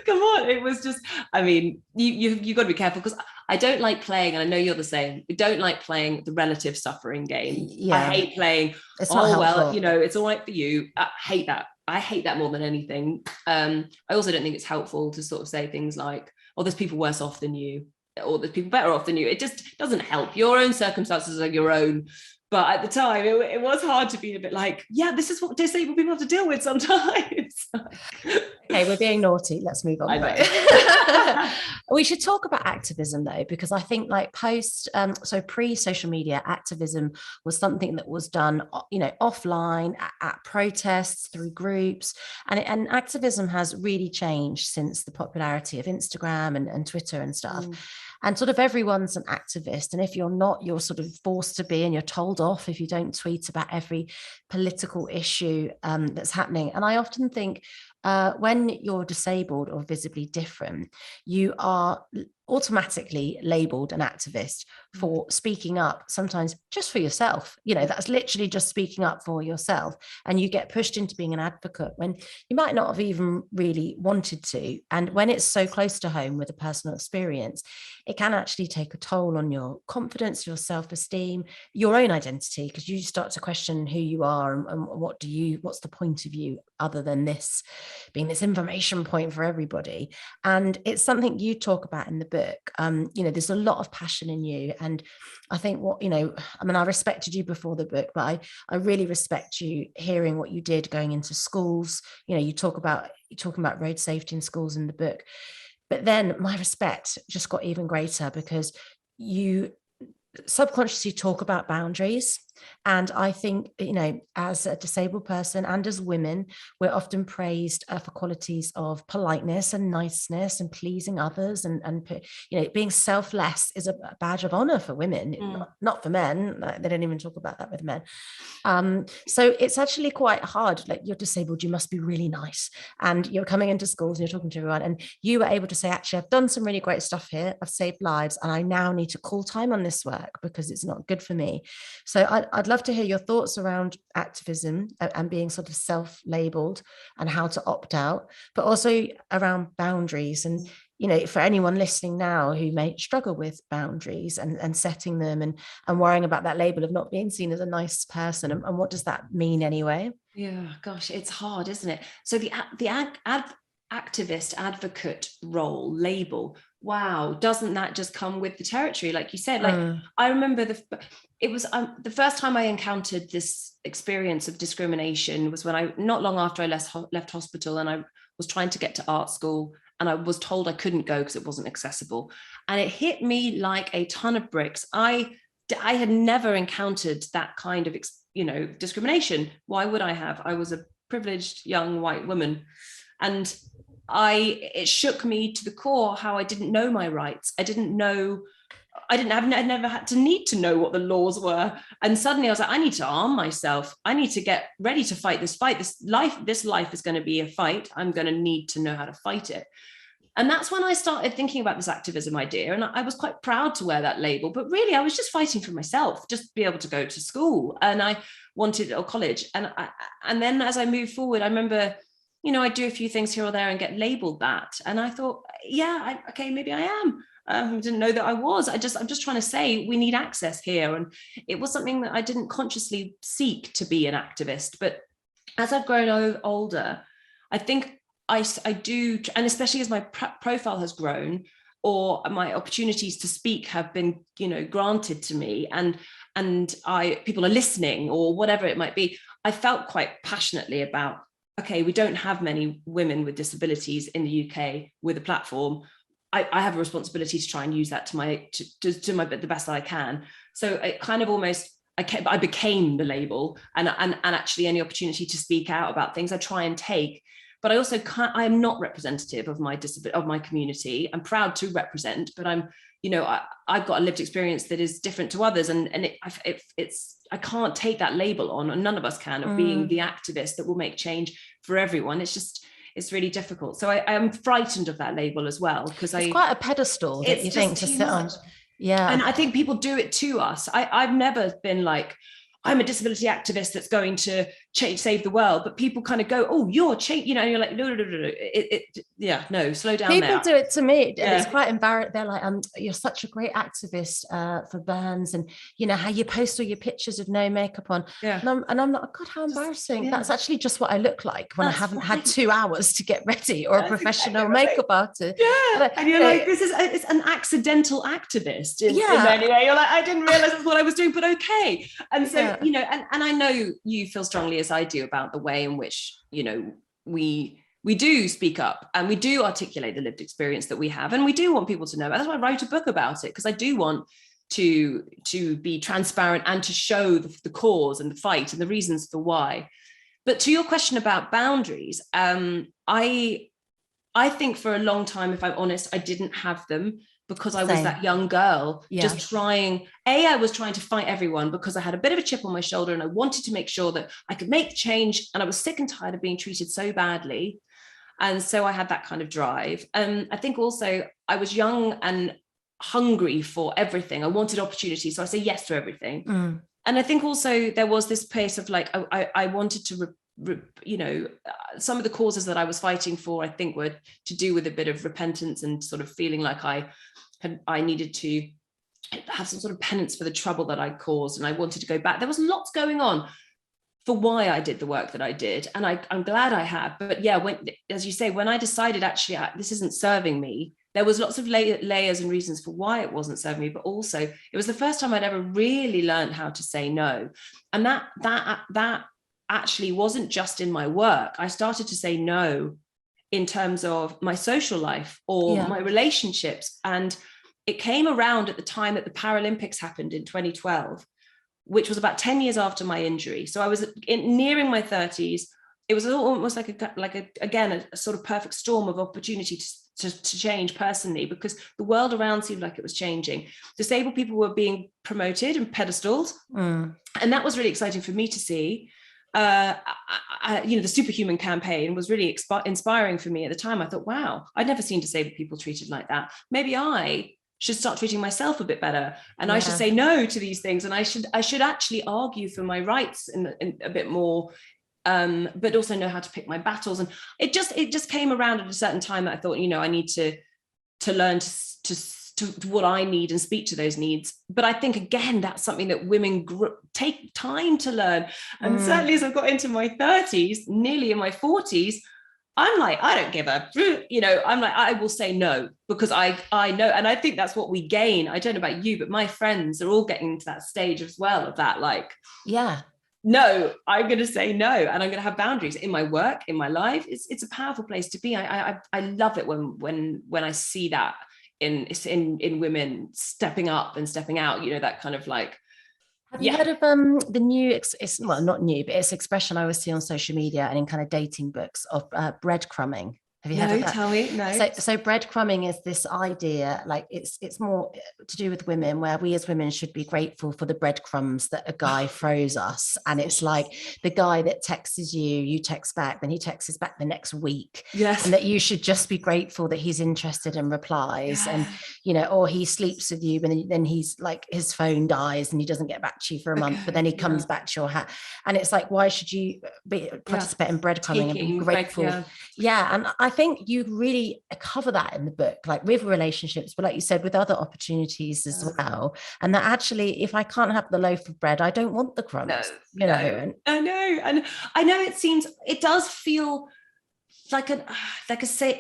come on. It was just, I mean, you've got to be careful, because I don't like playing, and I know you're the same. We don't like playing the relative suffering game. Yeah. I hate playing, it's not helpful. Well, you know, it's all right for you. I hate that. I hate that more than anything. I also don't think it's helpful to sort of say things like, oh, there's people worse off than you, or there's people better off than you. It just doesn't help. Your own circumstances are your own. But at the time, it was hard to be a bit like, yeah, this is what disabled people have to deal with sometimes. Okay, we're being naughty. Let's move on. We should talk about activism, though, because I think like pre-social media, activism was something that was done, you know, offline at protests, through groups. And activism has really changed since the popularity of Instagram and Twitter and stuff. And sort of everyone's an activist. And if you're not, you're sort of forced to be, and you're told off if you don't tweet about every political issue that's happening. And I often think when you're disabled or visibly different, you are automatically labeled an activist for speaking up, sometimes just for yourself. You know, that's literally just speaking up for yourself, and you get pushed into being an advocate when you might not have even really wanted to. And when it's so close to home with a personal experience, it can actually take a toll on your confidence, your self-esteem, your own identity, because you start to question who you are and what's the point of you other than this being this information point for everybody. And it's something you talk about in the book. You know, there's a lot of passion in you, and I think I respected you before the book, but I really respect you hearing what you did going into schools. You know, you're talking about road safety in schools in the book, but then my respect just got even greater because you subconsciously talk about boundaries. And I think, you know, as a disabled person and as women, we're often praised for qualities of politeness and niceness and pleasing others, and you know, being selfless is a badge of honor for women, not for men. They don't even talk about that with men. So it's actually quite hard. Like, you're disabled, you must be really nice, and you're coming into schools and you're talking to everyone, and you were able to say, actually, I've done some really great stuff here, I've saved lives, and I now need to call time on this work because it's not good for me. So I'd love to hear your thoughts around activism and being sort of self-labeled and how to opt out, but also around boundaries. And, you know, for anyone listening now who may struggle with boundaries and setting them and worrying about that label of not being seen as a nice person, and what does that mean anyway? Yeah, gosh, it's hard, isn't it? So the activist advocate role label, wow, doesn't that just come with the territory? Like you said, like I remember it was the first time I encountered this experience of discrimination was when not long after I left hospital, and I was trying to get to art school, and I was told I couldn't go because it wasn't accessible. And it hit me like a ton of bricks. I had never encountered that kind of, you know, discrimination. Why would I have? I was a privileged young white woman. And it shook me to the core how I didn't know my rights. I never had to need to know what the laws were. And suddenly I was like, I need to arm myself. I need to get ready to fight this fight. This life is going to be a fight. I'm going to need to know how to fight it. And that's when I started thinking about this activism idea. And I was quite proud to wear that label, but really I was just fighting for myself, just be able to go to school. And I wanted, or college. And then as I moved forward, I remember, you know, I do a few things here or there and get labeled that. And I thought, yeah, okay, maybe I am. I didn't know that I was. I'm just trying to say we need access here. And it was something that I didn't consciously seek to be an activist. But as I've grown older, I think I do, and especially as my profile has grown, or my opportunities to speak have been, you know, granted to me, and people are listening, or whatever it might be, I felt quite passionately about, okay, we don't have many women with disabilities in the UK with a platform. I have a responsibility to try and use that to the best that I can. So it kind of almost, I became the label, and actually any opportunity to speak out about things I try and take. But I also I am not representative of my community. I'm proud to represent, but I'm, you know, I've got a lived experience that is different to others, and I can't take that label on, and none of us can, of being the activist that will make change for everyone. It's really difficult. So I am frightened of that label as well, because it's quite a pedestal that you think to sit on. Yeah. And I think people do it to us. I've never been like, I'm a disability activist that's going to save the world, but people kind of go, oh, you're change, you know, and you're like, no, no, slow down. People do it to me, and it's Yeah. quite embarrassing. They're like, you're such a great activist for burns, and you know how you post all your pictures with no makeup on. Yeah. And I'm like, God, how embarrassing. Yeah. That's actually just what I look like when I haven't had 2 hours to get ready, or a professional exactly makeup artist. Yeah. But, and you're like, it's an accidental activist in any way. You're like, I didn't realize that's what I was doing, but okay. And so, you know, and I know you feel strongly as I do about the way in which, you know, we do speak up and we do articulate the lived experience that we have, and we do want people to know. That's why I wrote a book about it, because I do want to be transparent and to show the cause and the fight and the reasons for why. But to your question about boundaries, I think for a long time, if I'm honest, I didn't have them, because I was that young girl just trying. I was trying to fight everyone because I had a bit of a chip on my shoulder and I wanted to make sure that I could make change, and I was sick and tired of being treated so badly. And so I had that kind of drive. I think also I was young and hungry for everything. I wanted opportunity, so I say yes to everything. And I think also there was this place of like, I wanted to you know, some of the causes that I was fighting for, I think, were to do with a bit of repentance and sort of feeling like I needed to have some sort of penance for the trouble that I caused, and I wanted to go back. There was lots going on for why I did the work that I did, and I'm glad I have. But yeah, when, as you say, when I decided actually this isn't serving me, there was lots of layers and reasons for why it wasn't serving me, but also it was the first time I'd ever really learned how to say no, and that actually wasn't just in my work. I started to say no in terms of my social life or my relationships. And it came around at the time that the Paralympics happened in 2012, which was about 10 years after my injury. So I was nearing my 30s. It was almost like a sort of perfect storm of opportunity to change personally, because the world around seemed like it was changing. Disabled people were being promoted and pedestaled. And that was really exciting for me to see. You know, the Superhuman campaign was really inspiring for me at the time. I thought, wow, I'd never seen disabled people treated like that. Maybe I should start treating myself a bit better, and I should say no to these things, and I should actually argue for my rights in a bit more, but also know how to pick my battles. And it just came around at a certain time that I thought, you know, I need to learn to what I need and speak to those needs. But I think, again, that's something that women take time to learn. And certainly as I've got into my 30s, nearly in my 40s, I'm like, I don't give a, you know, I'm like, I will say no, because I know. And I think that's what we gain. I don't know about you, but my friends are all getting to that stage as well, of that, like, no, I'm going to say no, and I'm going to have boundaries in my work, in my life. It's a powerful place to be. I love it when I see that in women stepping up and stepping out, you know, that kind of like. Have you heard of the new, it's well, not new, but it's expression I always see on social media and in kind of dating books of breadcrumbing? Have you heard of that? Tell me. No. So breadcrumbing is this idea, like it's more to do with women, where we as women should be grateful for the breadcrumbs that a guy throws us. And it's like the guy that texts you text back, then he texts back the next week. Yes. And that you should just be grateful that he's interested and replies. And, you know, or he sleeps with you, and then he's like, his phone dies and he doesn't get back to you for a month, but then he comes back to your hat. And it's like, why should you participate in breadcrumbing and be grateful? And I think you really cover that in the book, like with relationships, but like you said, with other opportunities as well. And that actually, if I can't have the loaf of bread, I don't want the crumbs. You know. I know, and I know it does feel like a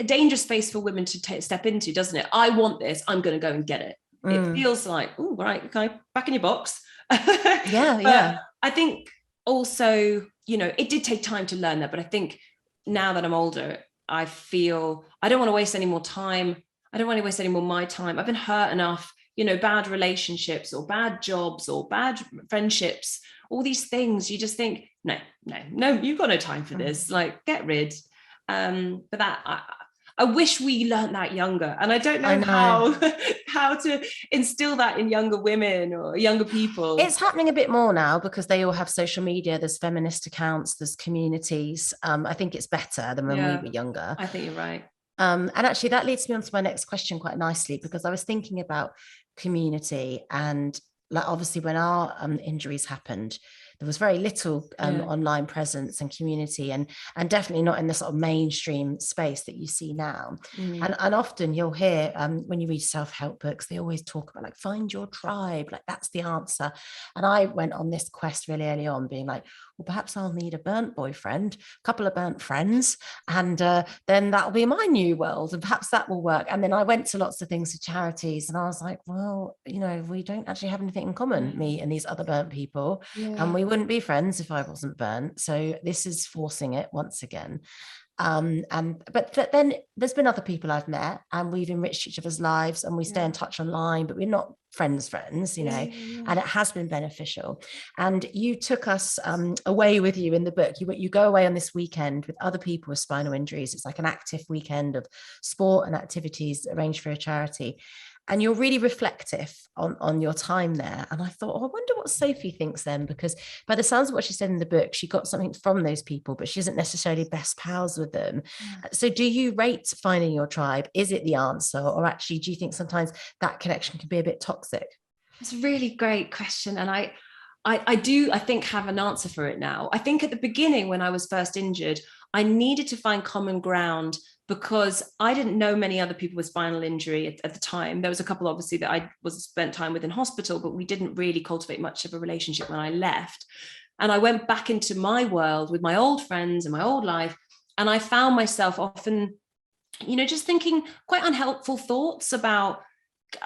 dangerous space for women to step into, doesn't it? I want this, I'm going to go and get it. It feels like, oh, right, okay, back in your box. I think also, you know, it did take time to learn that, but I think now that I'm older, I feel I don't want to waste any more time. I don't want to waste any more my time. I've been hurt enough, you know, bad relationships or bad jobs or bad friendships, all these things. You just think, no, you've got no time for this. Like, get rid. But that I wish we learned that younger, and I don't know, how to instill that in younger women or younger people. It's happening a bit more now because they all have social media. There's feminist accounts, there's communities. I think it's better than when we were younger. I think you're right. And actually that leads me on to my next question quite nicely, because I was thinking about community, and like obviously when our injuries happened, there was very little online presence and community, and definitely not in the sort of mainstream space that you see now. And often you'll hear when you read self-help books, they always talk about like, find your tribe, like that's the answer. And I went on this quest really early on, being like, well, perhaps I'll need a burnt boyfriend, a couple of burnt friends, and then that'll be my new world, and perhaps that will work. And then I went to lots of things for charities, and I was like, well, you know, we don't actually have anything in common, me and these other burnt people, and we wouldn't be friends if I wasn't burnt. So this is forcing it once again. But then there's been other people I've met, and we've enriched each other's lives, and we stay in touch online, but we're not friends, you know, and it has been beneficial. And you took us away with you in the book. You go away on this weekend with other people with spinal injuries. It's like an active weekend of sport and activities arranged for a charity. And you're really reflective on your time there. And I thought, oh, I wonder what Sophie thinks then, because by the sounds of what she said in the book, she got something from those people, but she isn't necessarily best pals with them. So do you rate finding your tribe? Is it the answer? Or actually, do you think sometimes that connection can be a bit toxic? It's a really great question. And I do, I think, have an answer for it now. I think at the beginning, when I was first injured, I needed to find common ground because I didn't know many other people with spinal injury at the time. There was a couple, obviously, that I was spent time with in hospital, but we didn't really cultivate much of a relationship when I left. And I went back into my world with my old friends and my old life. And I found myself often, you know, just thinking quite unhelpful thoughts about,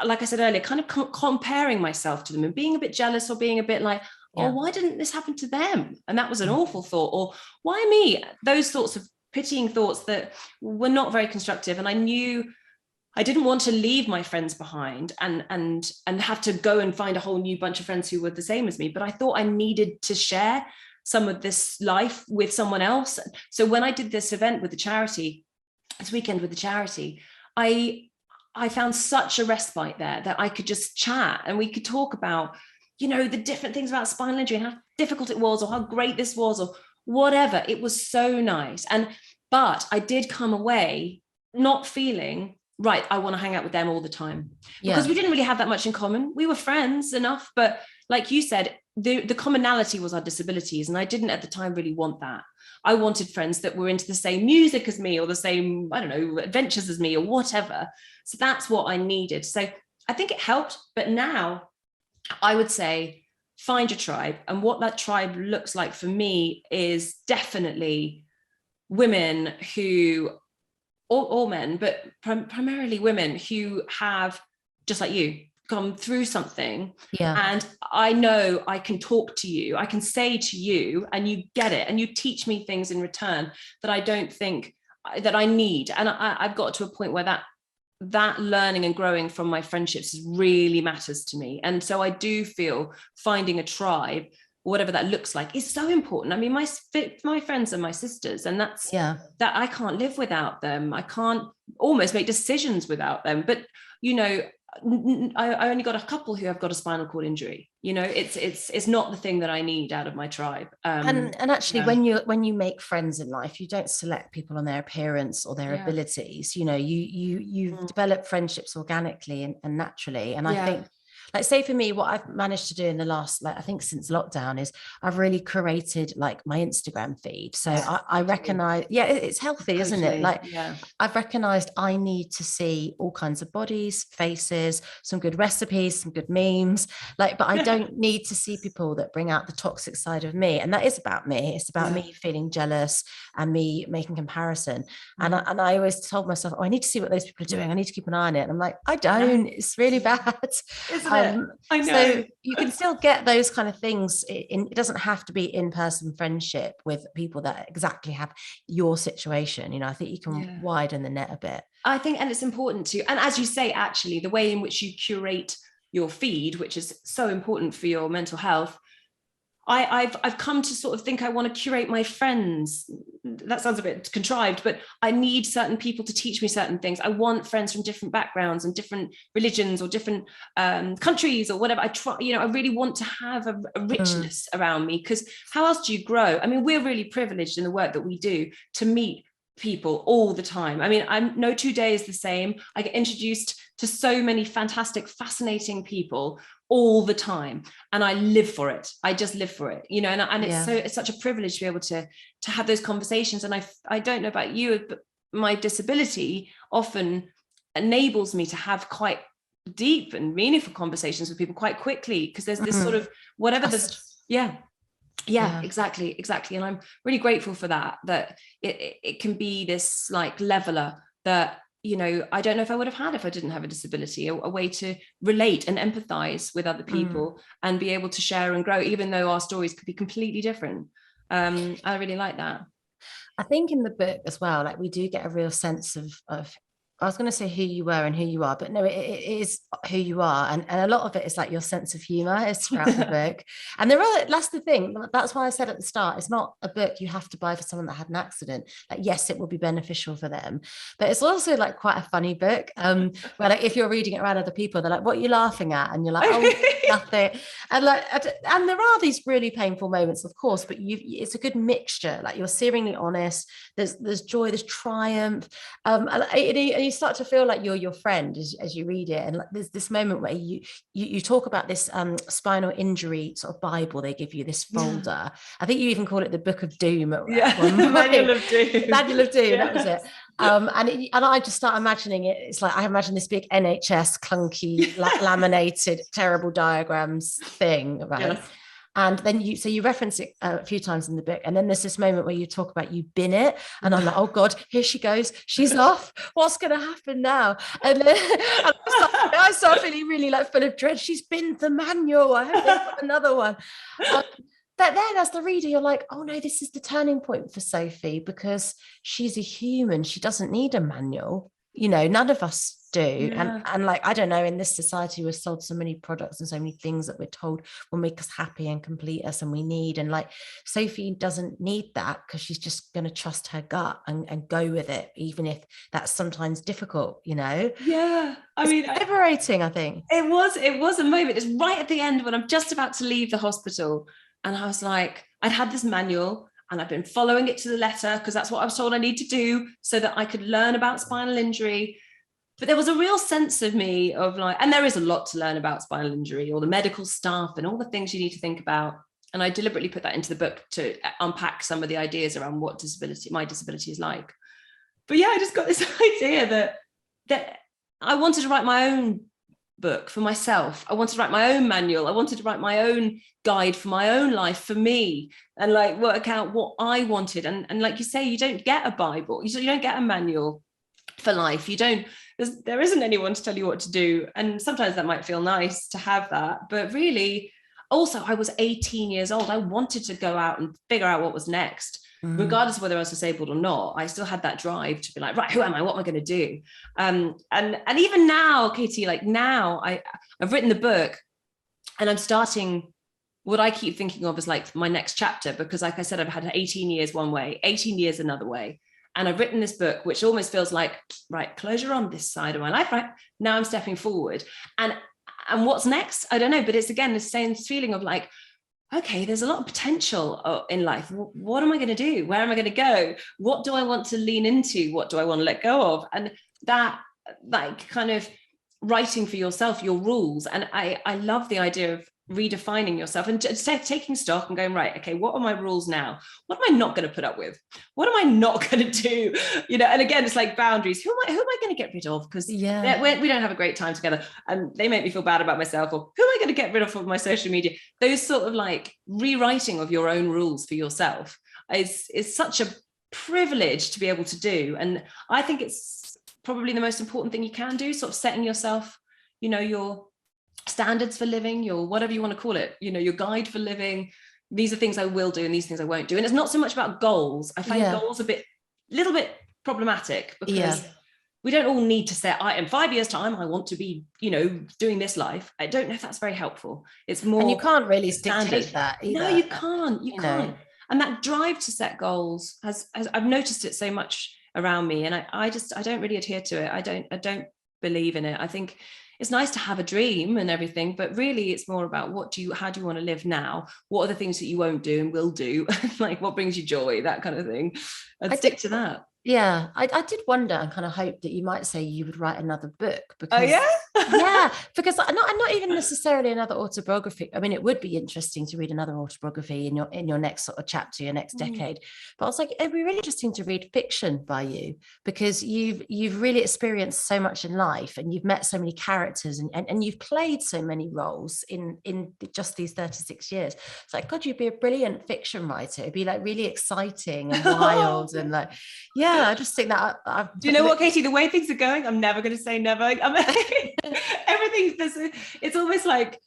like I said earlier, kind of comparing myself to them and being a bit jealous, or being a bit like, oh, why didn't this happen to them? And that was an awful thought. Or why me? Those sorts of pitying thoughts that were not very constructive. And I knew I didn't want to leave my friends behind and have to go and find a whole new bunch of friends who were the same as me. But I thought I needed to share some of this life with someone else. So when I did this event with the charity, this weekend with the charity, I found such a respite there that I could just chat, and we could talk about, you know, the different things about spinal injury and how difficult it was, or how great this was, or whatever. It was so nice. But I did come away not feeling right, I want to hang out with them all the time, because we didn't really have that much in common. We were friends enough, but like you said, the commonality was our disabilities, and I didn't at the time really want that. I wanted friends that were into the same music as me, or the same, I don't know, adventures as me, or whatever. So that's what I needed. So I think it helped. But now I would say find your tribe. And what that tribe looks like for me is definitely women who, or men, but primarily women who have, just like you, gone through something. And I know I can talk to you, I can say to you, and you get it, and you teach me things in return that I don't think that I need. And I've got to a point where that learning and growing from my friendships really matters to me. And so I do feel finding a tribe, whatever that looks like, is so important. I mean, my friends are my sisters, and that's that I can't live without them. I can't almost make decisions without them. But, you know, I only got a couple who have got a spinal cord injury. You know, it's not the thing that I need out of my tribe. And actually, when you make friends in life, you don't select people on their appearance or their abilities. You know, you develop friendships organically and naturally. And I think, like, say for me, what I've managed to do in the last, like, I think since lockdown, is I've really curated like my Instagram feed. So I recognize, it's healthy, isn't it? Like, I've recognized I need to see all kinds of bodies, faces, some good recipes, some good memes, like, but I don't need to see people that bring out the toxic side of me. And that is about me. It's about me feeling jealous and me making comparison. And I always told myself, oh, I need to see what those people are doing. I need to keep an eye on it. And I'm like, I don't, it's really bad. Isn't it? I know. So you can still get those kind of things. It doesn't have to be in-person friendship with people that exactly have your situation. You know, I think you can widen the net a bit. I think, and it's important to, and as you say, actually, the way in which you curate your feed, which is so important for your mental health, I've come to sort of think I want to curate my friends. That sounds a bit contrived, but I need certain people to teach me certain things. I want friends from different backgrounds and different religions or different countries or whatever. I really want to have a richness around me, because how else do you grow? I mean, we're really privileged in the work that we do to meet people all the time. I mean, I'm no 2 days the same. I get introduced to so many fantastic, fascinating people all the time, and I live for it. I just live for it, you know. And it's such a privilege to be able to have those conversations. And I don't know about you, but my disability often enables me to have quite deep and meaningful conversations with people quite quickly, because there's this sort of whatever this exactly. And I'm really grateful for that it can be this like leveler that, you know, I don't know if I would have had if I didn't have a disability, a way to relate and empathize with other people and be able to share and grow, even though our stories could be completely different. I really like that. I think in the book as well, like we do get a real sense of I was going to say who you were and who you are, but no, it is who you are. And a lot of it is like your sense of humor is throughout the book. And that's the thing. That's why I said at the start, it's not a book you have to buy for someone that had an accident. Like, yes, it will be beneficial for them, but it's also like quite a funny book. Where like if you're reading it around other people, they're like, what are you laughing at? And you're like, oh, nothing. And like, and there are these really painful moments, of course, but it's a good mixture. Like you're searingly honest. There's joy, there's triumph. And you start to feel like you're your friend as you read it. And like there's this moment where you talk about this spinal injury sort of Bible they give you, this folder. I think you even call it the Book of Doom. Manual of Doom. Manual of Doom, that was it. And I just start imagining it. It's like I imagine this big NHS clunky laminated terrible diagrams thing, right? Yes. And then you reference it a few times in the book, and then there's this moment where you talk about you bin it, and I'm like, oh God, here she goes, she's off. What's going to happen now? And then I start feeling really like full of dread. She's binned the manual. I hope they've got another one. But then as the reader, you're like, oh no, this is the turning point for Sophie, because she's a human. She doesn't need a manual. You know, none of us do. Yeah. And like, I don't know, in this society, we're sold so many products and so many things that we're told will make us happy and complete us, and we need. And like, Sophie doesn't need that, because she's just going to trust her gut and go with it, even if that's sometimes difficult, you know? Yeah. I mean, liberating, I think. It was a moment. It's right at the end when I'm just about to leave the hospital. And I was like, I'd had this manual and I've been following it to the letter, because that's what I was told I need to do so that I could learn about spinal injury. But there was a real sense of me of like, and there is a lot to learn about spinal injury, or the medical stuff and all the things you need to think about. And I deliberately put that into the book to unpack some of the ideas around what my disability is like. But yeah, I just got this idea that I wanted to write my own book for myself. I wanted to write my own manual. I wanted to write my own guide for my own life, for me, and like work out what I wanted. And like you say, you don't get a Bible, you don't get a manual for life. There isn't anyone to tell you what to do. And sometimes that might feel nice to have that, but really, also, I was 18 years old. I wanted to go out and figure out what was next. Regardless of whether I was disabled or not. I still had that drive to be like, right, who am I? What am I going to do? And even now, Katie, like now I've written the book, and I'm starting what I keep thinking of as like my next chapter, because like I said, I've had 18 years one way, 18 years another way. And I've written this book, which almost feels like, right, closure on this side of my life, right? Now I'm stepping forward. And what's next? I don't know, but it's again, the same feeling of like, okay, there's a lot of potential in life. What am I going to do? Where am I going to go? What do I want to lean into? What do I want to let go of? And that, like, kind of writing for yourself, your rules. And I love the idea of redefining yourself and taking stock and going, right, okay, what are my rules now? What am I not going to put up with? What am I not going to do? You know, and again, it's like boundaries. Who am I going to get rid of? Because we don't have a great time together and they make me feel bad about myself. Or who am I going to get rid of my social media? Those sort of like rewriting of your own rules for yourself is such a privilege to be able to do. And I think it's probably the most important thing you can do, sort of setting yourself, you know, your standards for living, your whatever you want to call it, you know, your guide for living. These are things I will do and these things I won't do. And it's not so much about goals. I find goals a little bit problematic, because we don't all need to say, in 5 years time, I want to be, you know, doing this life. I don't know if that's very helpful. It's more, and you can't really dictate that either. No, you can't. You can't. And that drive to set goals has I've noticed it so much around me, and I don't really adhere to it. I don't believe in it. I think it's nice to have a dream and everything, but really it's more about how do you want to live now? What are the things that you won't do and will do? Like what brings you joy, that kind of thing. And stick to that. Yeah, I did wonder and kind of hope that you might say you would write another book, Oh yeah. because yeah, because not even necessarily another autobiography. I mean, it would be interesting to read another autobiography in your next sort of chapter, your next decade. But I was like, it'd be really interesting to read fiction by you, because you've really experienced so much in life, and you've met so many characters, and you've played so many roles in just these 36 years. It's like, God, you'd be a brilliant fiction writer. It'd be like really exciting and wild and like, yeah, I just think that Do you know what, Katie? The way things are going, I'm never going to say never. Everything's this. It's almost like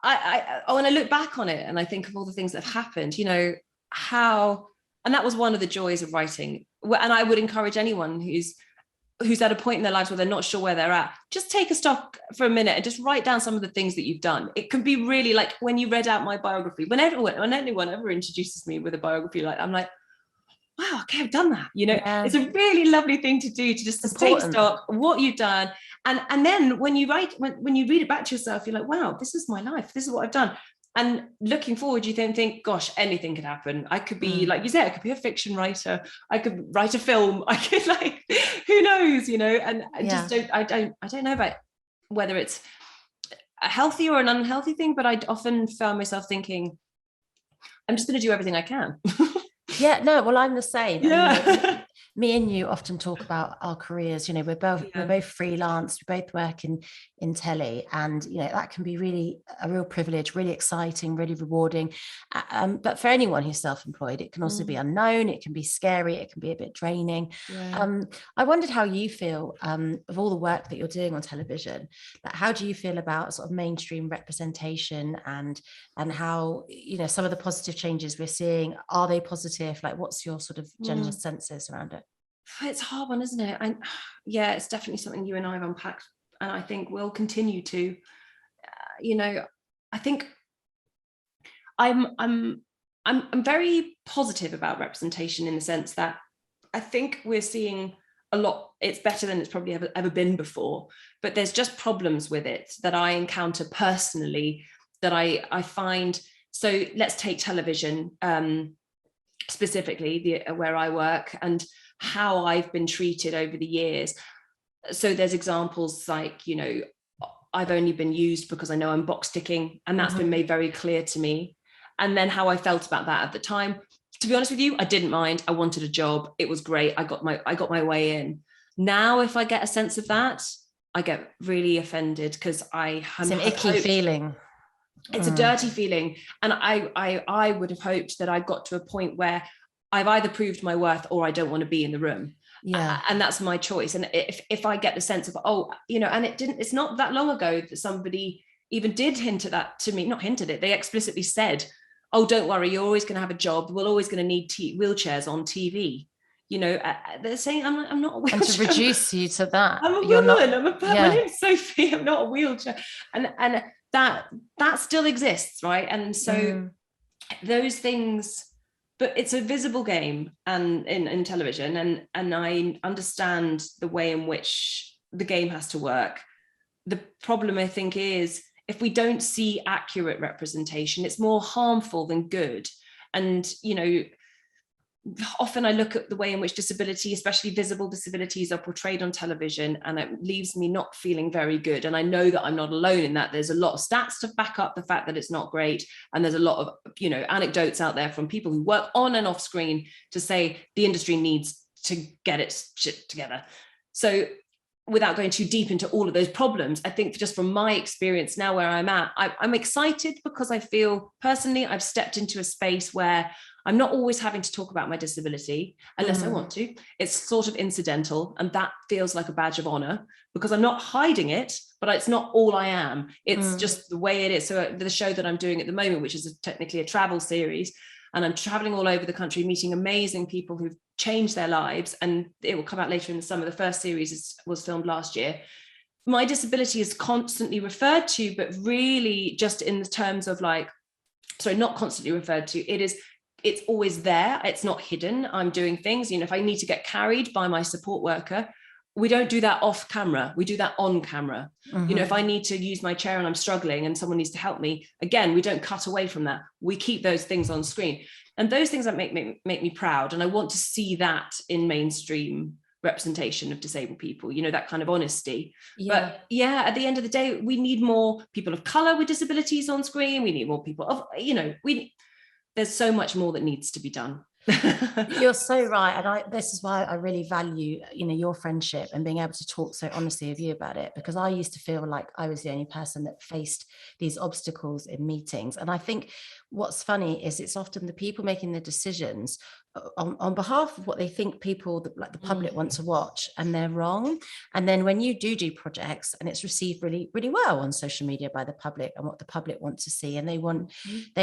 when I look back on it and I think of all the things that have happened, you know, how, and that was one of the joys of writing. And I would encourage anyone who's at a point in their lives where they're not sure where they're at, just take a stock for a minute and just write down some of the things that you've done. It can be really like when you read out my biography, when anyone ever introduces me with a biography, like I'm like, wow, okay, I've done that. You know, it's a really lovely thing to do, to just take stock what you've done. And then when you write, when you read it back to yourself, you're like, wow, this is my life. This is what I've done. And looking forward, you then think, gosh, anything could happen. I could be, like you said, I could be a fiction writer. I could write a film. I could, like, who knows, you know, and just I don't know about whether it's a healthy or an unhealthy thing, but I often found myself thinking, I'm just going to do everything I can. Yeah, no, well, I'm the same. Yeah. And, you know, me and you often talk about our careers. You know, we're both freelance, we both work in telly, and you know, that can be really a real privilege, really exciting, really rewarding. But for anyone who's self-employed, it can also be unknown, it can be scary, it can be a bit draining. I wondered how you feel of all the work that you're doing on television. Like, how do you feel about sort of mainstream representation, and how, you know, some of the positive changes we're seeing, are they positive? Like, what's your sort of general senses around it? It's a hard one, isn't it? And yeah, it's definitely something you and I have unpacked, and I think we'll continue to. You know, I think I'm very positive about representation, in the sense that I think we're seeing a lot. It's better than it's probably ever been before, but there's just problems with it that I encounter personally that I find. So let's take television specifically, where I work, and how I've been treated over the years. So there's examples like, you know, I've only been used because I know I'm box ticking, and that's been made very clear to me. And then how I felt about that at the time, to be honest with you, I didn't mind. I wanted a job. It was great. I got my way in. Now, if I get a sense of that, I get really offended, because it's an icky feeling. It's a dirty feeling. And I would have hoped that I got to a point where I've either proved my worth or I don't want to be in the room. Yeah. And that's my choice. And if I get the sense of, oh, you know, and it's not that long ago that somebody even did hint at that to me, not hinted it, they explicitly said, oh, don't worry, you're always going to have a job. We're always going to need wheelchairs on TV. You know, they're saying I'm not a wheelchair. And to reduce you to that. I'm a woman. My name's Sophie. I'm not a wheelchair. And that still exists, right? And so those things, but it's a visible game, and in television, and I understand the way in which the game has to work. The problem, I think, is if we don't see accurate representation, it's more harmful than good. And, you know, often I look at the way in which disability, especially visible disabilities, are portrayed on television, and it leaves me not feeling very good. And I know that I'm not alone in that. There's a lot of stats to back up the fact that it's not great. And there's a lot of, you know, anecdotes out there from people who work on and off screen to say the industry needs to get its shit together. So without going too deep into all of those problems, I think just from my experience now where I'm at, I'm excited, because I feel personally I've stepped into a space where I'm not always having to talk about my disability unless I want to. It's sort of incidental, and that feels like a badge of honor, because I'm not hiding it, but it's not all I am. It's just the way it is. So the show that I'm doing at the moment, which is technically a travel series, and I'm traveling all over the country, meeting amazing people who've changed their lives, and it will come out later in the summer. The first series was filmed last year. My disability is constantly referred to, but really just in the terms of not constantly referred to. It's always there. It's not hidden. I'm doing things, you know, if I need to get carried by my support worker, we don't do that off camera, we do that on camera. Mm-hmm. You know, if I need to use my chair and I'm struggling and someone needs to help me, again, we don't cut away from that. We keep those things on screen. And those things that make me proud. And I want to see that in mainstream representation of disabled people, you know, that kind of honesty. But yeah, at the end of the day, we need more people of color with disabilities on screen. We need more people of, you know, there's so much more that needs to be done. You're so right, and this is why I really value, you know, your friendship and being able to talk so honestly with you about it, because I used to feel like I was the only person that faced these obstacles in meetings. And I think what's funny is it's often the people making the decisions on behalf of what they think people like the public want to watch, and they're wrong. And then when you do projects and it's received really, really well on social media by the public and what the public want to see, and they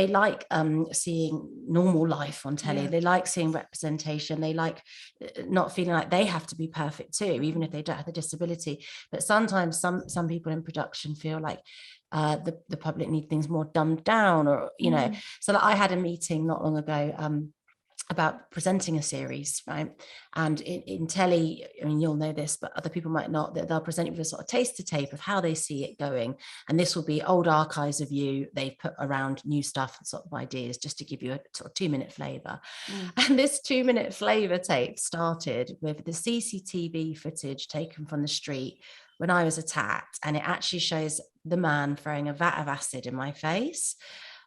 like seeing normal life on telly, they like seeing representation, they like not feeling like they have to be perfect too, even if they don't have a disability. But sometimes some people in production feel like the public need things more dumbed down, or you know. So like, I had a meeting not long ago about presenting a series, right? And in telly, I mean, you'll know this, but other people might not, that they'll present you with a sort of taster tape of how they see it going. And this will be old archives of you they've put around new stuff and sort of ideas, just to give you a sort of 2-minute flavor. And this 2-minute flavor tape started with the CCTV footage taken from the street when I was attacked. And it actually shows the man throwing a vat of acid in my face,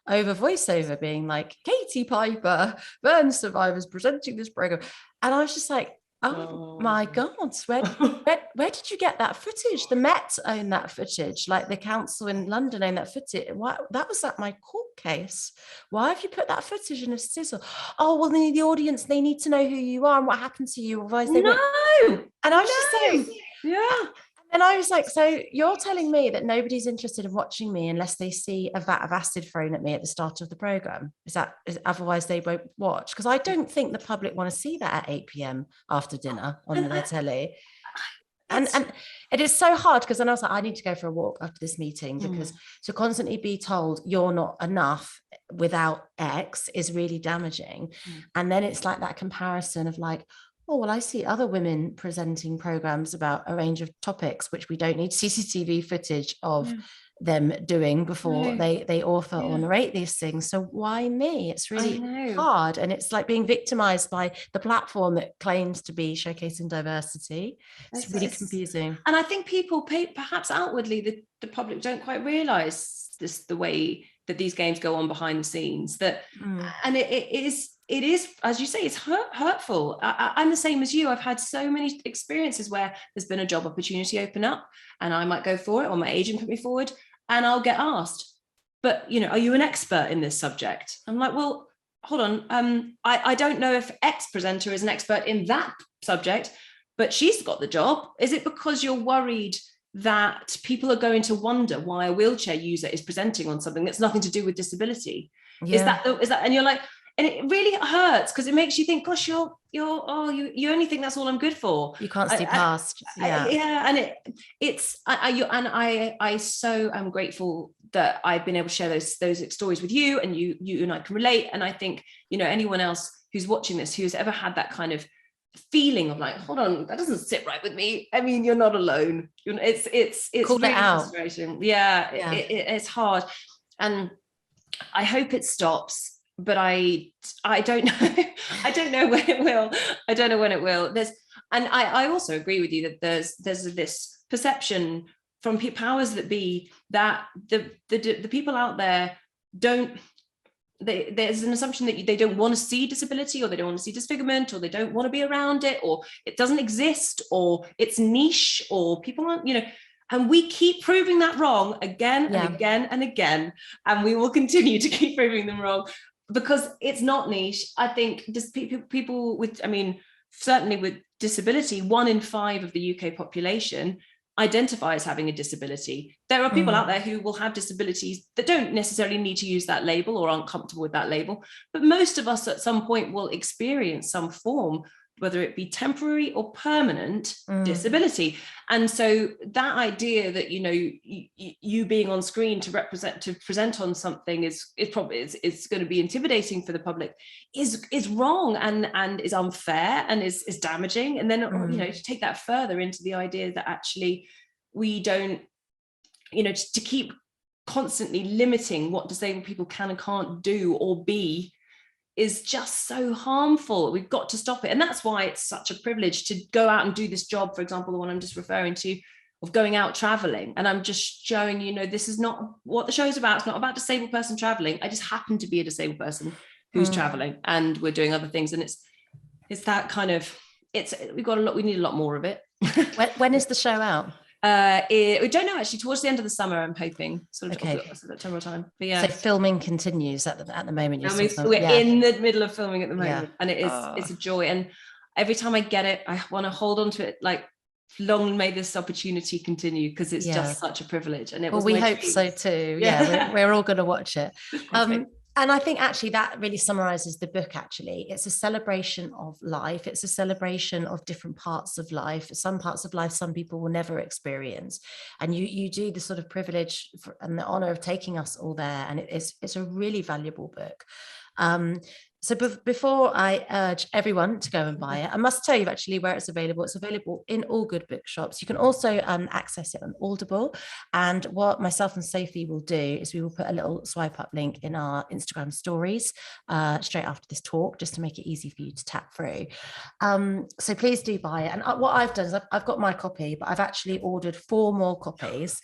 over voiceover being like, Katie Piper, burn survivors presenting this program. And I was just like, oh my God, where did you get that footage? The Met own that footage, like the council in London own that footage. Why, that was at my court case. Why have you put that footage in a sizzle? Oh, well, the audience, they need to know who you are and what happened to you, otherwise they won't. And I was just saying, and I was like, so you're telling me that nobody's interested in watching me unless they see a vat of acid thrown at me at the start of the program? Otherwise they won't watch? Because I don't think the public want to see that at 8 p.m. after dinner on their telly. And it is so hard, because then I was like, I need to go for a walk after this meeting, because to constantly be told you're not enough without X is really damaging. And then it's like that comparison of like, oh, well, I see other women presenting programs about a range of topics, which we don't need CCTV footage of them doing before they author or narrate these things. So why me? It's really hard. And it's like being victimized by the platform that claims to be showcasing diversity. It's really confusing. And I think people, perhaps outwardly, the public don't quite realize this, the way that these games go on behind the scenes, that and it is, as you say, it's hurtful. I'm the same as you. I've had so many experiences where there's been a job opportunity open up and I might go for it, or my agent put me forward, and I'll get asked, but, you know, are you an expert in this subject? I'm like, well, hold on. I don't know if X presenter is an expert in that subject, but she's got the job. Is it because you're worried that people are going to wonder why a wheelchair user is presenting on something that's nothing to do with disability? Is that, and you're like, and it really hurts, because it makes you think, gosh, you only think that's all I'm good for. You can't see past. And I so am grateful that I've been able to share those stories with you, and you and I can relate. And I think, you know, anyone else who's watching this, who's ever had that kind of feeling of like, hold on, that doesn't sit right with me. I mean, you're not alone. It's call really it out. frustrating. It's hard, and I hope it stops. But I don't know. I don't know when it will. I don't know when it will. I also agree with you that there's this perception from powers that be that the people out there there's an assumption that they don't want to see disability, or they don't want to see disfigurement, or they don't want to be around it, or it doesn't exist, or it's niche, or people aren't, you know. And we keep proving that wrong again and again and again, and we will continue to keep proving them wrong, because it's not niche. I think just people with, I mean, certainly with disability, 1 in 5 of the UK population identify as having a disability. There are people out there who will have disabilities that don't necessarily need to use that label or aren't comfortable with that label. But most of us at some point will experience some form whether it be temporary or permanent disability. And so that idea that, you know, you being on screen to present on something is probably going to be intimidating for the public is wrong and is unfair and is damaging. And then, you know, to take that further into the idea that actually we don't, you know, to keep constantly limiting what disabled people can and can't do or be is just so harmful. We've got to stop it. And that's why it's such a privilege to go out and do this job, for example, the one I'm just referring to, of going out traveling. And I'm just showing, you know, this is not what the show is about. It's not about a disabled person traveling. I just happen to be a disabled person who's traveling, and we're doing other things. And it's that kind of, we need a lot more of it. When is the show out? We don't know, actually. Towards the end of the summer, I'm hoping, sort of September time. But yeah, so filming continues at the moment. We're in the middle of filming at the moment, and it's a joy. And every time I get it, I want to hold on to it like, long may this opportunity continue, because it's just such a privilege. And we hope so too. Yeah, we're all going to watch it. And I think actually that really summarizes the book. Actually, it's a celebration of life. It's a celebration of different parts of life. Some parts of life some people will never experience, and you do the sort of privilege and the honor of taking us all there. And it's a really valuable book. So before I urge everyone to go and buy it, I must tell you actually where it's available. It's available in all good bookshops. You can also access it on Audible. And what myself and Sophie will do is we will put a little swipe up link in our Instagram stories straight after this talk, just to make it easy for you to tap through. So please do buy it. And what I've done is I've got my copy, but I've actually ordered 4 more copies.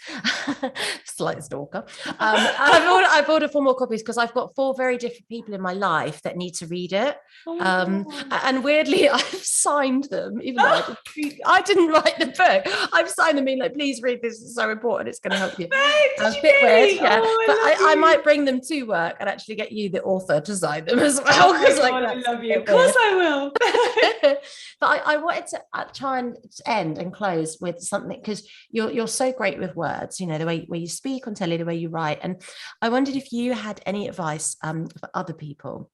Slight stalker. I've ordered 4 more copies because I've got 4 very different people in my life that need to read it. And weirdly, I've signed them, even though I didn't write the book. I've signed them being like, please read this, it's so important, it's going to help you. A bit weird, yeah. But I might bring them to work and actually get you, the author, to sign them as well. I love you. Of course I will. But I wanted to try and end and close with something, because you're so great with words, you know, the way you speak on telly, the way you write. And I wondered if you had any advice for other people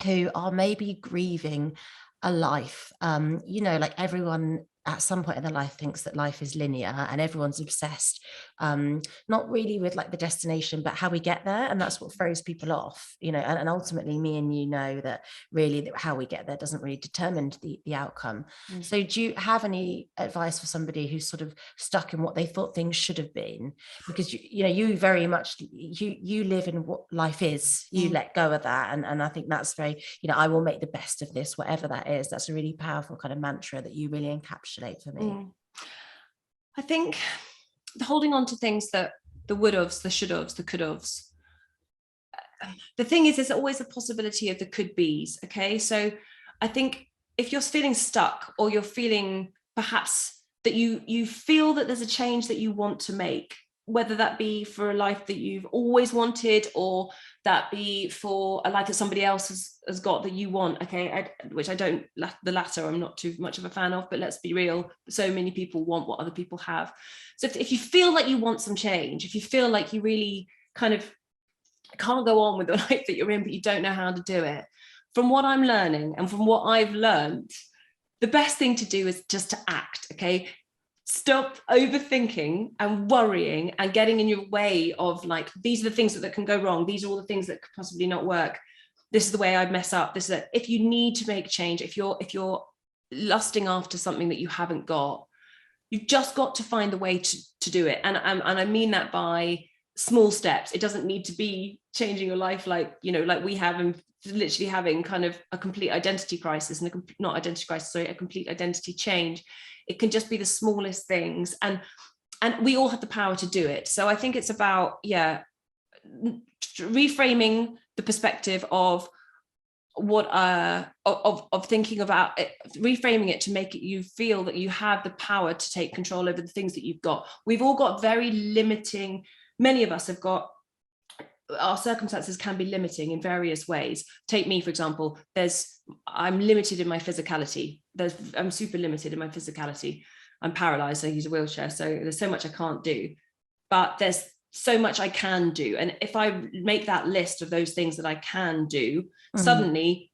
who are maybe grieving a life. You know, like everyone at some point in their life thinks that life is linear, and everyone's obsessed, not really with like the destination, but how we get there. And that's what throws people off, you know, and ultimately me and you know that really how we get there doesn't really determine the outcome. So do you have any advice for somebody who's sort of stuck in what they thought things should have been? Because you know, you very much, you live in what life is, you let go of that. And I think that's very, you know, I will make the best of this, whatever that is. That's a really powerful kind of mantra that you really encapsulate for me. I think holding on to things that the would-haves, the should-haves, the could-haves. The thing is, there's always a possibility of the could-be's. Okay, so I think if you're feeling stuck, or you're feeling perhaps that you feel that there's a change that you want to make, whether that be for a life that you've always wanted, or that be for a life that somebody else has got that you want, okay, which I don't, the latter I'm not too much of a fan of, but let's be real, so many people want what other people have. So if you feel like you want some change, if you feel like you really kind of can't go on with the life that you're in, but you don't know how to do it, from what I'm learning and from what I've learned, the best thing to do is just to act, okay? Stop overthinking and worrying and getting in your way of like, these are the things that can go wrong, these are all the things that could possibly not work, this is the way I'd mess up, this is it. If you need to make change, if you're lusting after something that you haven't got, you've just got to find the way to do it. And I mean that by small steps. It doesn't need to be changing your life like, you know, like we have, and literally having kind of a complete identity crisis, and a complete identity change. It can just be the smallest things, and we all have the power to do it. So I think it's about reframing the perspective of what of thinking about it, reframing it to make it you feel that you have the power to take control over the things that you've got. We've all got very limiting, many of us have got, our circumstances can be limiting in various ways. Take me, for example, I'm limited in my physicality. I'm super limited in my physicality. I'm paralyzed, I use a wheelchair, so there's so much I can't do, but there's so much I can do. And if I make that list of those things that I can do, suddenly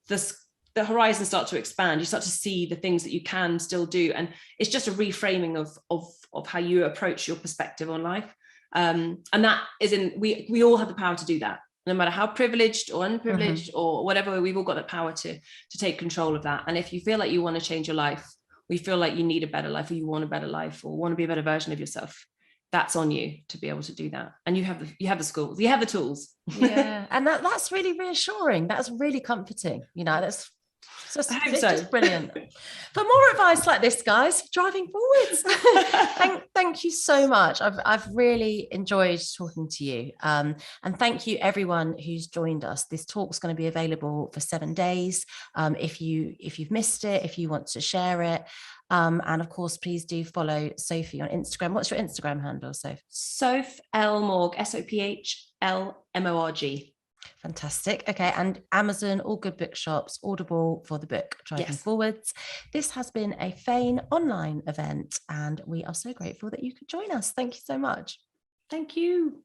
the horizons start to expand. You start to see the things that you can still do, and it's just a reframing of how you approach your perspective on life. And that is we all have the power to do that, no matter how privileged or unprivileged or whatever. We've all got the power to take control of that. And if you feel like you want to change your life, we feel like you need a better life, or you want a better life, or want to be a better version of yourself, that's on you to be able to do that. And you have the skills, you have the tools. Yeah, and that's really reassuring. That's really comforting. That's just, it's just brilliant. For more advice like this, guys, driving forwards. Thank you so much. I've really enjoyed talking to you. And thank you everyone who's joined us. This talk's going to be available for 7 days. If you've missed it, if you want to share it. And of course, please do follow Sophie on Instagram. What's your Instagram handle, Soph? Sophie L Morg, SOPHLMORG. Fantastic. Okay. And Amazon, all good bookshops, Audible for the book Driving Forwards. This has been a Fane Online event, and we are so grateful that you could join us. Thank you so much. Thank you.